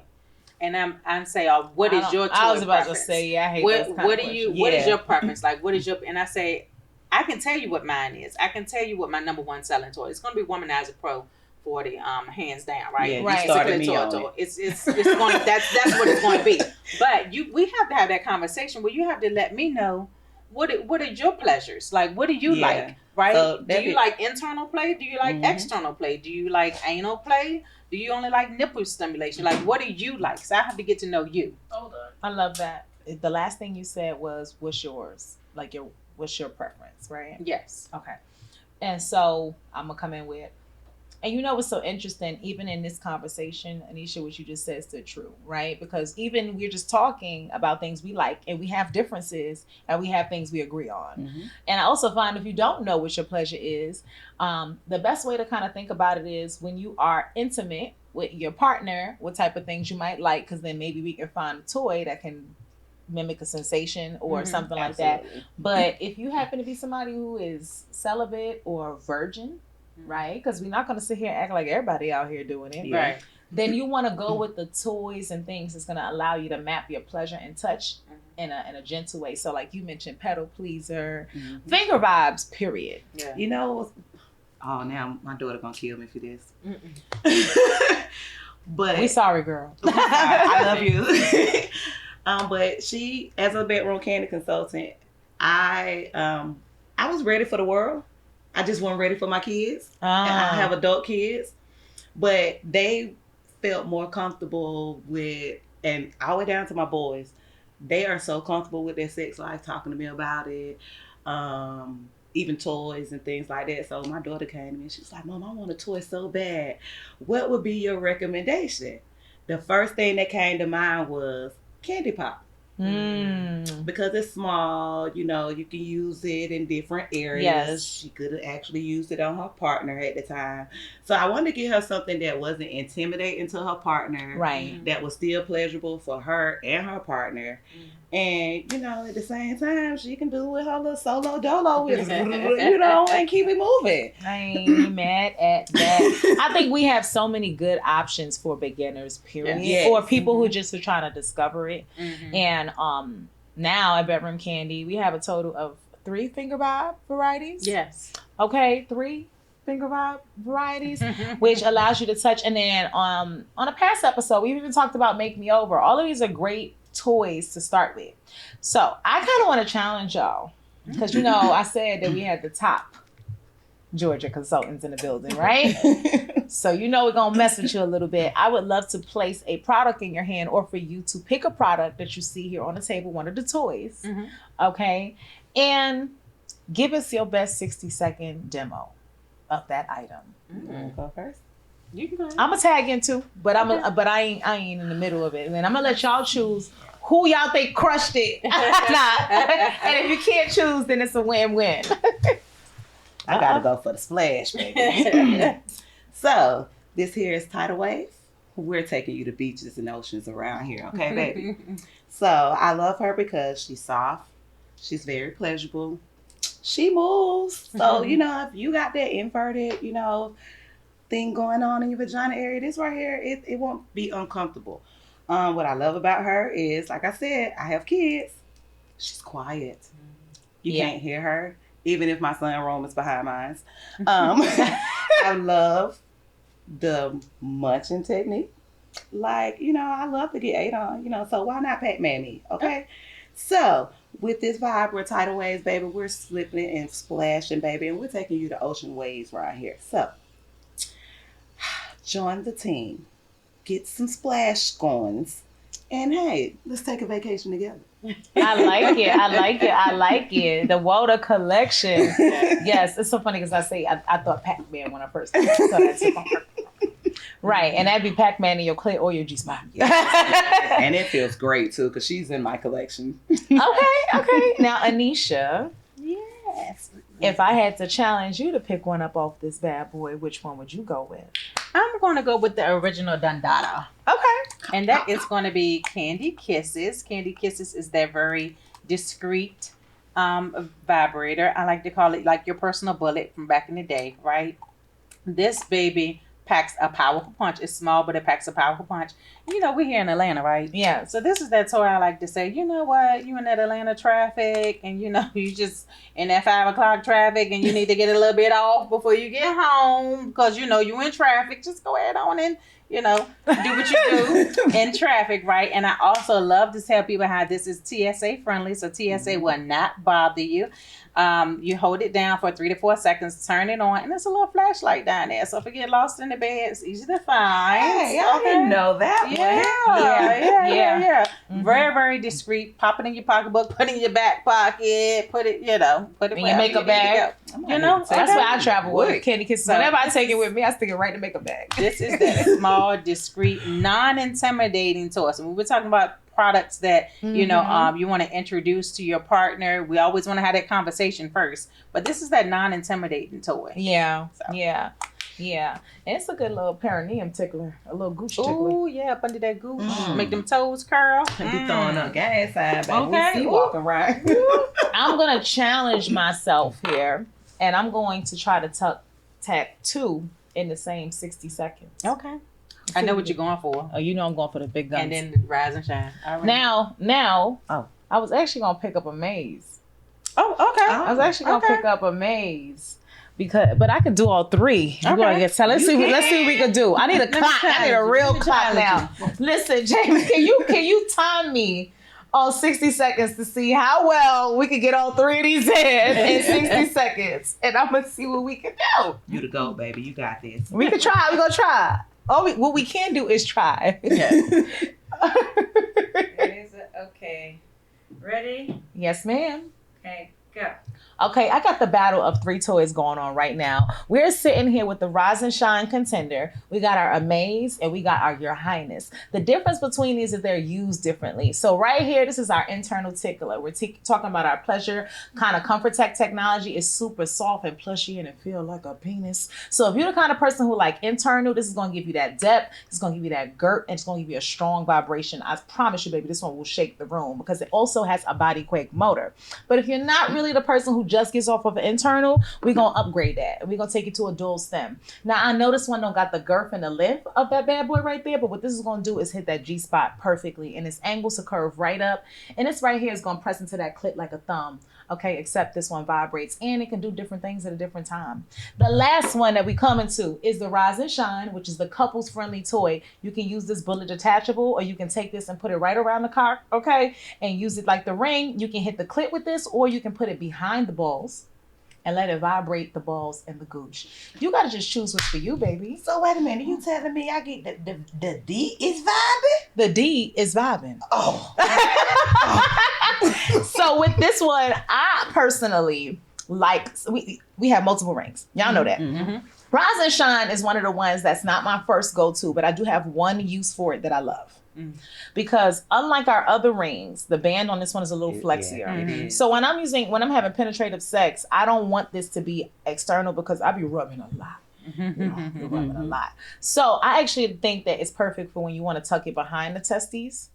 And I'm say, what is your toy I was about preference? to say, I hate what those kind of questions. What is your preference? Like, what is your? And I say, I can tell you what mine is. I can tell you what my number one selling toy is. It's going to be Womanizer Pro 40, hands down, right? Yeah, right. You started me on it. It's going. That's what it's going to be. But we have to have that conversation where you have to let me know what are your pleasures? Like, what do you like? Right? So do you like internal play? Do you like external play? Do you like anal play? Do you only like nipple stimulation? Like, what do you like? So I have to get to know you. Hold on. I love that. The last thing you said was, what's yours? Like, what's your preference, right? Yes. Okay. And so I'm going to come in with, and what's so interesting, even in this conversation, Anisha, what you just said is still true, right? Because even we're just talking about things we like, and we have differences, and we have things we agree on. And I also find if you don't know what your pleasure is, the best way to kind of think about it is when you are intimate with your partner, what type of things you might like, because then maybe we can find a toy that can mimic a sensation or something like that. But if you happen to be somebody who is celibate or virgin, right? Because we're not going to sit here and act like everybody out here doing it. Right. Then you want to go with the toys and things that's going to allow you to map your pleasure and touch in a gentle way. So like you mentioned, pedal pleaser, finger vibes, period. Yeah. Oh, now my daughter going to kill me for this. But we sorry, girl. I love you. But she, as a bedroom candy consultant, I was ready for the world. I just wasn't ready for my kids. I have adult kids, but they felt more comfortable with, and all the way down to my boys, they are so comfortable with their sex life, talking to me about it, even toys and things like that. So my daughter came to me and she's like, Mom, I want a toy so bad. What would be your recommendation? The first thing that came to mind was candy pop. Because it's small, you can use it in different areas. Yes. She could have actually used it on her partner at the time. So I wanted to get her something that wasn't intimidating to her partner. Right. That was still pleasurable for her and her partner. And, at the same time, she can do with her little solo dolo with and keep it moving. I ain't mad at that. I think we have so many good options for beginners, period. Yes. Or people who just are trying to discover it. And now at Bedroom Candy, we have a total of 3 finger vibe varieties. Yes. Okay, 3 finger vibe varieties, which allows you to touch. And then on a past episode, we even talked about Make Me Over. All of these are great toys to start with. So I kind of want to challenge y'all, because I said that we had the top Georgia consultants in the building, right? So we're gonna mess with you a little bit. I would love to place a product in your hand, or for you to pick a product that you see here on the table, one of the toys, okay, and give us your best 60-second demo of that item. Go first. You can go. I'm gonna tag in too, but I ain't in the middle of it. And then I'm gonna let y'all choose who y'all think crushed it. And if you can't choose, then it's a win-win. I gotta go for the splash, baby. So this here is Tidal Wave. We're taking you to beaches and oceans around here, okay, baby? So I love her because she's soft. She's very pleasurable. She moves. So, if you got that inverted, thing going on in your vagina area, this right here, it won't be uncomfortable. What I love about her is, like I said, I have kids. She's quiet. You can't hear her, even if my son Rome is behind mine. I love the munching technique. Like, I love to get ate on, so why not Pac-Man me, okay? So, with this vibe, we're tidal waves, baby. We're slipping and splashing, baby, and we're taking you to ocean waves right here. So, join the team. Get some splash scones. And hey, let's take a vacation together. I like it. I like it. I like it. The water collection. Yes, it's so funny because I thought Pac-Man when I first saw that. Right, and that'd be Pac-Man in your clit or your G-spot. And it feels great too because she's in my collection. Okay. Now, Anisha. Yes. If I had to challenge you to pick one up off this bad boy, which one would you go with? I'm going to go with the original Dundada. Okay. And that is going to be Kandi Kisses. Kandi Kisses is that very discreet vibrator. I like to call it like your personal bullet from back in the day, right? This baby packs a powerful punch. It's small, but it packs a powerful punch. We're here in Atlanta, right? Yeah. So this is that toy I like to say, you know what? You in that Atlanta traffic and you just in that 5 o'clock traffic and you need to get a little bit off before you get home because you in traffic. Just go ahead on and, do what you do in traffic, right? And I also love to tell people how this is TSA friendly. So TSA will not bother you. You hold it down for 3 to 4 seconds, turn it on, and there's a little flashlight down there. So if you get lost in the bed, it's easy to find. Hey, I didn't know that. Yeah. Mm-hmm. Very, very discreet. Pop it in your pocketbook, put it in your back pocket, put it in your makeup bag. That's where I travel with Kandi Kisses. Whenever I take it with me, I stick it right in the makeup bag. This is that small, discreet, non-intimidating toy. So we were talking about products that you want to introduce to your partner. We always want to have that conversation first, but this is that non-intimidating toy. Yeah. And it's a good little perineum tickler, a little gooch tickler. Oh yeah, up under that gooch, make them toes curl. And be throwing up gas side, baby. Okay. We see walking right. I'm gonna challenge myself here, and I'm going to try to tack 2 in the same 60 seconds. Okay. I know what you're going for. Oh, I'm going for the big guns. And then rise and shine. Now, I was actually going to pick up a maze. Oh, okay. I was actually going to pick up a maze. But I can do all 3. Okay. Let's see what we can do. I need a clock. I need a real clock now. Listen, Jamie, can you time me on 60 seconds to see how well we can get all 3 of these in 60 seconds? And I'm going to see what we can do. You the GOAT, baby. You got this. We can try. We're going to try. What we can do is try. Okay. Ready? Yes, ma'am. Okay, go. Okay, I got the battle of 3 toys going on right now. We're sitting here with the Rise and Shine Contender. We got our Amaze and we got our Your Highness. The difference between these is they're used differently. So right here, this is our internal tickler. We're talking about our pleasure kind of comfort tech technology. It's super soft and plushy and it feels like a penis. So if you're the kind of person who like internal, this is going to give you that depth. It's going to give you that girth and it's going to give you a strong vibration. I promise you, baby, this one will shake the room because it also has a body quake motor. But if you're not really the person who just gets off of an internal, we're going to upgrade that. And we're going to take it to a dual stem. Now, I know this one don't got the girth and the length of that bad boy right there, but what this is going to do is hit that G-spot perfectly. And its angles to curve right up. And this right here is going to press into that clit like a thumb. Okay, except this one vibrates and it can do different things at a different time. The last one that we come into is the Rise and Shine, which is the couples friendly toy. You can use this bullet detachable or you can take this and put it right around the cock, okay, and use it like the ring. You can hit the clit with this or you can put it behind the balls and let it vibrate the balls and the gooch. You got to just choose what's for you, baby. So wait a minute, you telling me I get the D is vibing? The D is vibing. Oh. So with this one, I personally like, we have multiple rings. Y'all know that. Mm-hmm. Rise and Shine is one of the ones that's not my first go-to, but I do have one use for it that I love. Because unlike our other rings, the band on this one is a little flexier. Mm-hmm. So when I'm having penetrative sex, I don't want this to be external because I be rubbing a lot. Rubbing a lot. So I actually think that it's perfect for when you want to tuck it behind the testes,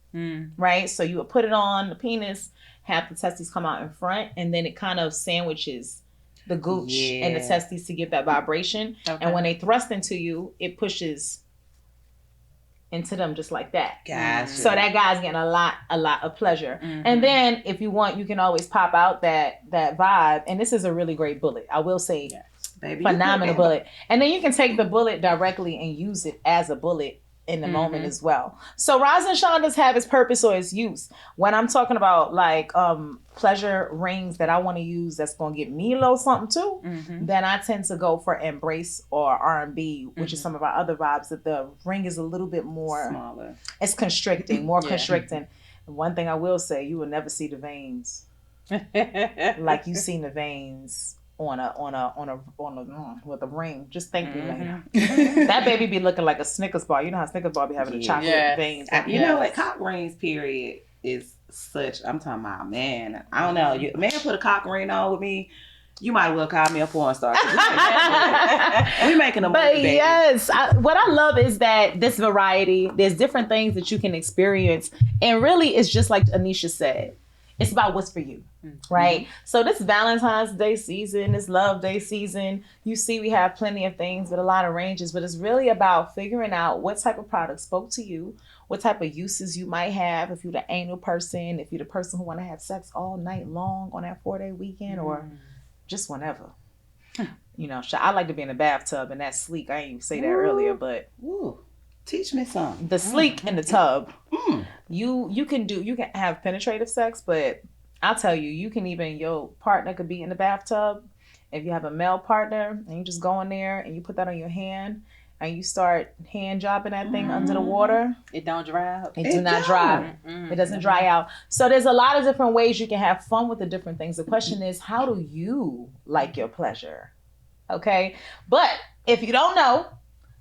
right? So you would put it on the penis, have the testes come out in front, and then it kind of sandwiches the gooch and the testes to give that vibration. Okay. And when they thrust into you, it pushes into them just like that. Gotcha. So that guy's getting a lot of pleasure. And then if you want, you can always pop out that vibe. And this is a really great bullet. I will say, Baby, phenomenal bullet. And then you can take the bullet directly and use it as a bullet in the moment as well. So Rise and Shine does have its purpose or its use. When I'm talking about like pleasure rings that I want to use that's going to get me a little something too, then I tend to go for Embrace or R&B, which is some of our other vibes, that the ring is a little bit more smaller. It's constricting, more constricting. One thing I will say, you will never see the veins like you seen the veins on a with a ring. Just think me later. That baby be looking like a Snickers bar. You know how Snickers bar be having the chocolate veins. You know what? Cock rings period is such. I'm talking about, man. I don't know. A man put a cock ring on with me. You might well call me a porn star. We making a movie, but baby. Yes, what I love is that this variety. There's different things that you can experience, and really, it's just like Anisha said. It's about what's for you, right? So this Valentine's Day season, this Love Day season, you see we have plenty of things with a lot of ranges, but it's really about figuring out what type of product spoke to you, what type of uses you might have if you're the anal person, if you're the person who want to have sex all night long on that 4-day weekend or just whenever. You know, I like to be in a bathtub and that's sleek. I didn't even say that earlier, but... Ooh. Teach me something. The sleek in the tub. You can have penetrative sex, but I'll tell you, you can even, your partner could be in the bathtub. If you have a male partner and you just go in there and you put that on your hand and you start hand dropping that thing under the water. It don't dry out. It do not dry. It doesn't dry out. So there's a lot of different ways you can have fun with the different things. The question is, how do you like your pleasure? Okay. But if you don't know,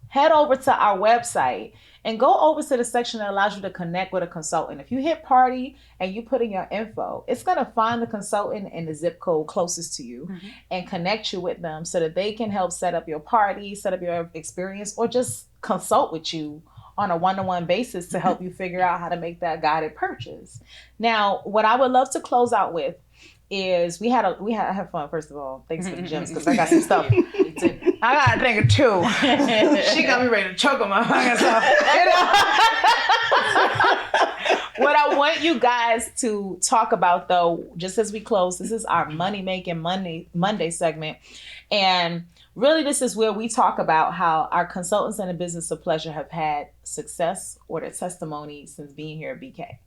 head over to our website and go over to the section that allows you to connect with a consultant. If you hit party and you put in your info, it's going to find the consultant in the zip code closest to you and connect you with them so that they can help set up your party, set up your experience, or just consult with you on a one-to-one basis to help you figure out how to make that guided purchase. Now, what I would love to close out with is I had fun, first of all. Thanks for the gems, because I got some stuff. I got to think of two. She got me ready to choke on my fucking stuff. What I want you guys to talk about, though, just as we close, this is our Money Making Monday segment. And really, this is where we talk about how our consultants in the business of pleasure have had success or their testimony since being here at BK.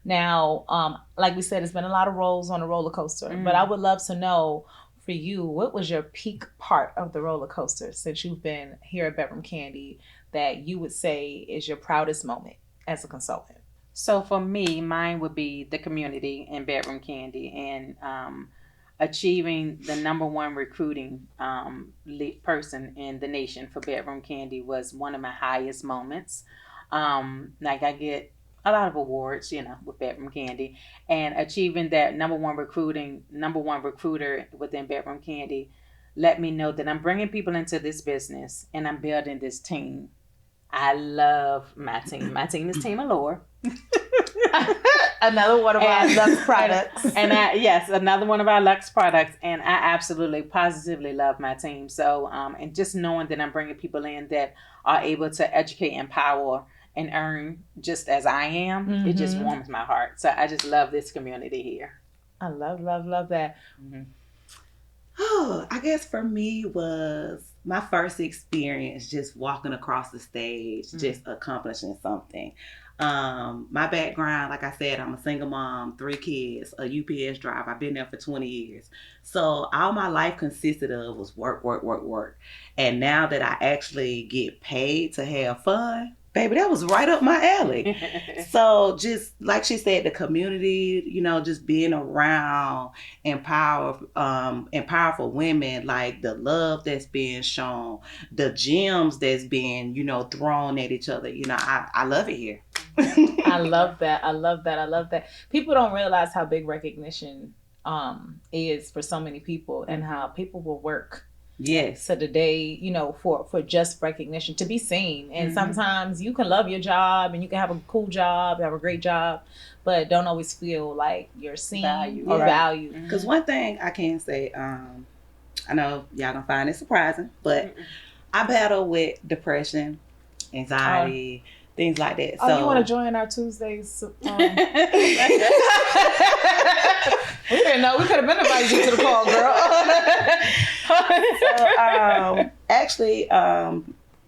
Now, like we said, it's been a lot of rolls on a roller coaster, but I would love to know for you, what was your peak part of the roller coaster since you've been here at Bedroom Kandi that you would say is your proudest moment as a consultant? So for me, mine would be the community in Bedroom Kandi and achieving the #1 recruiting person in the nation for Bedroom Kandi was one of my highest moments. Like I get a lot of awards, with Bedroom Kandi, and achieving that #1 recruiter within Bedroom Kandi let me know that I'm bringing people into this business and I'm building this team. I love my team. My team is Team Allure. Another one of our Lux products. Another one of our Lux products. And I absolutely, positively love my team. So, and just knowing that I'm bringing people in that are able to educate, empower, and earn just as I am, it just warms my heart. So I just love this community here. I love that. I guess for me was my first experience just walking across the stage, just accomplishing something. My background, like I said, I'm a single mom, 3 kids, a UPS driver. I've been there for 20 years. So all my life consisted of was work. And now that I actually get paid to have fun, baby, that was right up my alley. So just like she said, the community, just being around powerful women, like the love that's being shown, the gems that's being, thrown at each other. I love it here. I love that. People don't realize how big recognition is for so many people and how people will work. Yes. So today, for just recognition, to be seen. And sometimes you can love your job and you can have a cool job, have a great job, but don't always feel like you're seen or valued. Because one thing I can say, I know y'all gonna find it surprising, but I battle with depression, anxiety, things like that. Oh, So you want to join our Tuesdays? We didn't know. We could have been invited you to the call, girl. actually,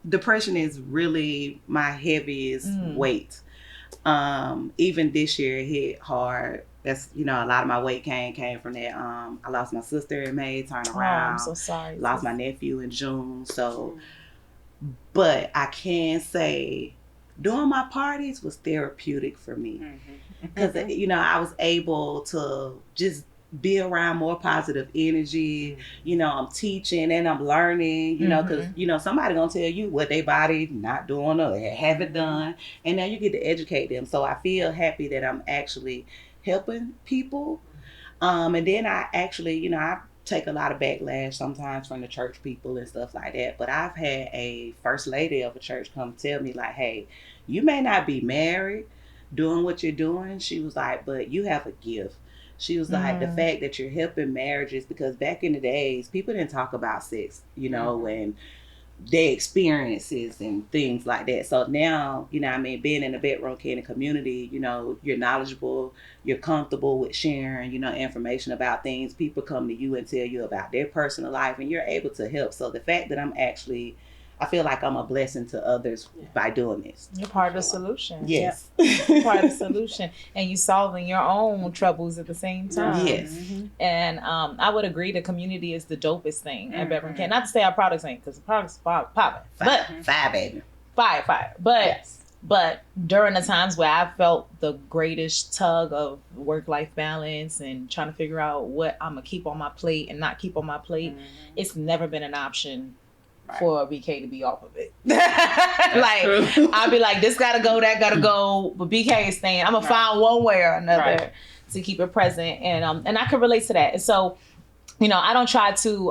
depression is really my heaviest weight. Even this year it hit hard. That's, a lot of my weight came from that. I lost my sister in May, turned around. I'm so sorry. Lost my nephew in June. So, but I can say doing my parties was therapeutic for me. Because, I was able to just be around more positive energy. I'm teaching and I'm learning, because, somebody gonna tell you what their body not doing or haven't done. And now you get to educate them. So I feel happy that I'm actually helping people. And then I actually, I take a lot of backlash sometimes from the church people and stuff like that. But I've had a first lady of a church come tell me like, hey, you may not be married doing what you're doing. She was like, but you have a gift. She was like, the fact that you're helping marriages, because back in the days, people didn't talk about sex, and their experiences and things like that. So now, being in the bedroom Kandi community, you're knowledgeable, you're comfortable with sharing, information about things. People come to you and tell you about their personal life, and you're able to help. So the fact that I feel like I'm a blessing to others by doing this. You're part of the solution. Yes. You're part of the solution. And you solving your own troubles at the same time. Yes. And I would agree the community is the dopest thing at Bedroom Kandi. Not to say our products ain't, because the products popping. Fire, baby. Fire. But during the times where I felt the greatest tug of work-life balance and trying to figure out what I'm going to keep on my plate and not keep on my plate, it's never been an option for BK to be off of it. I'll be like, this gotta go, that gotta go, but BK is staying. I'm gonna find one way or another to keep it present, and I can relate to that. And so, I don't try to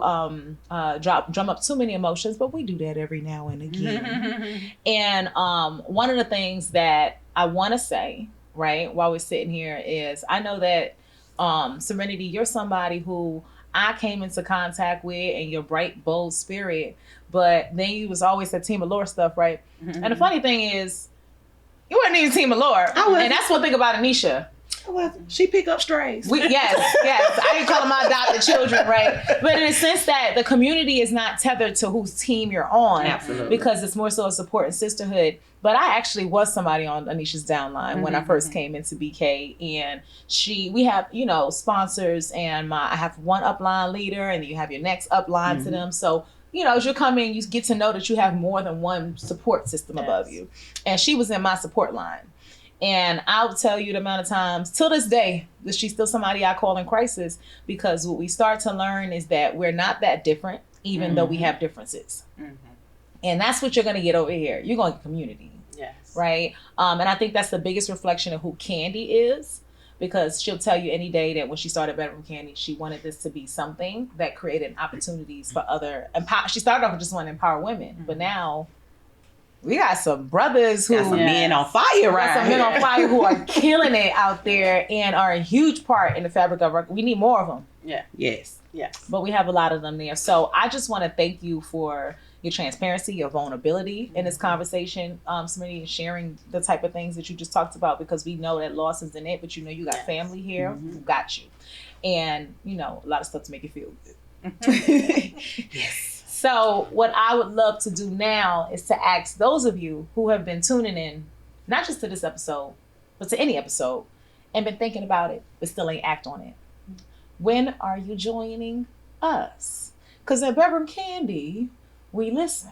drum up too many emotions, but we do that every now and again. And one of the things that I want to say, right, while we're sitting here is, I know that Serenity, you're somebody who I came into contact with, and your bright, bold spirit, but then you was always that Team Allure stuff, right? And the funny thing is, you weren't even Team Allure. And that's one thing about Anisha. She pick up strays. Yes. I ain't calling my adopted children, right? But in the sense that the community is not tethered to whose team you're on. Absolutely. Because it's more so a support and sisterhood. But I actually was somebody on Anisha's downline when I first came into BK, and we have, sponsors, and I have one upline leader, and you have your next upline to them. So, as you come in, you get to know that you have more than one support system above you. And she was in my support line. And I'll tell you the amount of times, till this day, that she's still somebody I call in crisis, because what we start to learn is that we're not that different, even though we have differences. And that's what you're going to get over here. You're going to get community. Yes. Right? And I think that's the biggest reflection of who Kandi is, because she'll tell you any day that when she started Bedroom Kandi, she wanted this to be something that created opportunities for she started off with just wanting to empower women, but now we got some brothers who... Got some men on fire men on fire who are killing it out there and are a huge part in the fabric of our... We need more of them. Yeah. Yes. But we have a lot of them there. So I just want to thank you for your transparency, your vulnerability in this conversation, Serenity, sharing the type of things that you just talked about, because we know that loss is in it, but you got family here who got you. And, a lot of stuff to make you feel good. Yes. So what I would love to do now is to ask those of you who have been tuning in, not just to this episode, but to any episode, and been thinking about it, but still ain't act on it. When are you joining us? Because at Bedroom Kandi, we listen.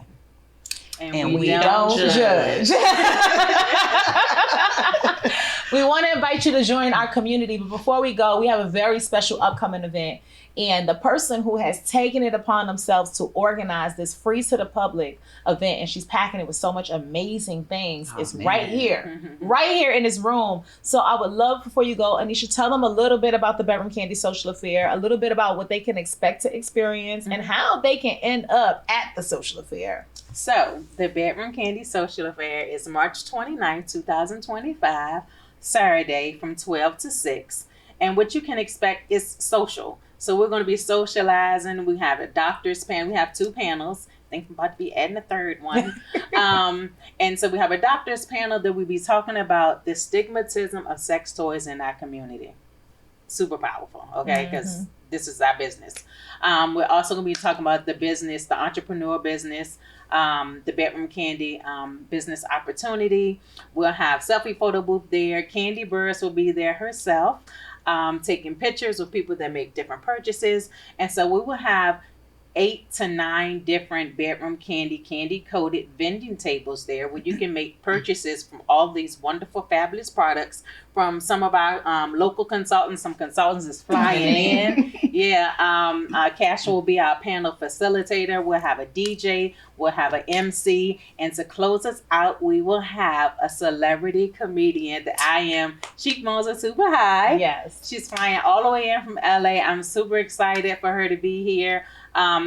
And we don't judge. We want to invite you to join our community. But before we go, we have a very special upcoming event. And the person who has taken it upon themselves to organize this free to the public event, and she's packing it with so much amazing things, is right here in this room. So I would love, before you go, Anisha, tell them a little bit about the Bedroom Kandi Social Affair, a little bit about what they can expect to experience, and how they can end up at the social affair. So the Bedroom Kandi Social Affair is March 29th, 2025, Saturday from 12 to 6. And what you can expect is social. So we're going to be socializing. We have a doctor's panel. We have 2 panels. I think I'm about to be adding a 3rd one. And so we have a doctor's panel that we'll be talking about the stigmatism of sex toys in our community. Super powerful, okay? Because this is our business. We're also going to be talking about the business, the entrepreneur business, the Bedroom Kandi business opportunity. We'll have selfie photo booth there. Kandi Burris will be there herself, taking pictures with people that make different purchases. And so we will have 8 to 9 different Bedroom Kandi candy coated vending tables there where you can make purchases from all these wonderful, fabulous products from some of our local consultants. Some consultants is flying in. Kasha will be our panel facilitator. We'll have a DJ. We'll have an MC. And to close us out, we will have a celebrity comedian that I am. Cheekbones are super high. Yes. She's flying all the way in from LA. I'm super excited for her to be here.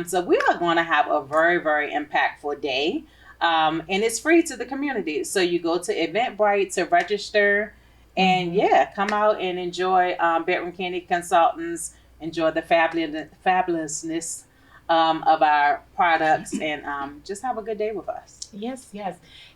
So we are going to have a very, very impactful day. And it's free to the community. So you go to Eventbrite to register and come out and enjoy Bedroom Kandi Consultants, enjoy the fabulousness of our products, and just have a good day with us. Yes.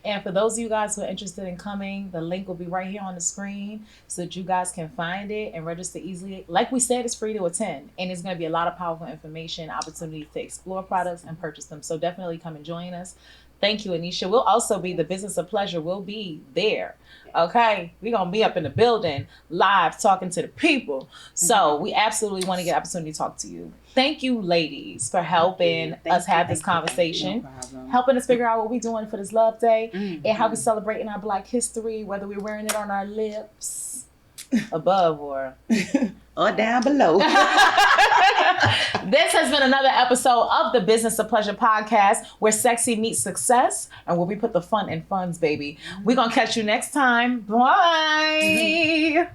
And for those of you guys who are interested in coming, the link will be right here on the screen so that you guys can find it and register easily. Like we said, it's free to attend, and it's going to be a lot of powerful information, opportunities to explore products and purchase them. So definitely come and join us. Thank you, Anisha. We'll also be the Business of Pleasure. We'll be there. Okay. We're going to be up in the building live talking to the people. So we absolutely want to get an opportunity to talk to you. Thank you, ladies, for helping us have this conversation, helping us figure out what we're doing for this Love Day and how we're celebrating our Black history, whether we're wearing it on our lips, above or down below. This has been another episode of the Business of Pleasure podcast, where sexy meets success and where we put the fun in funds, baby. We're going to catch you next time. Bye.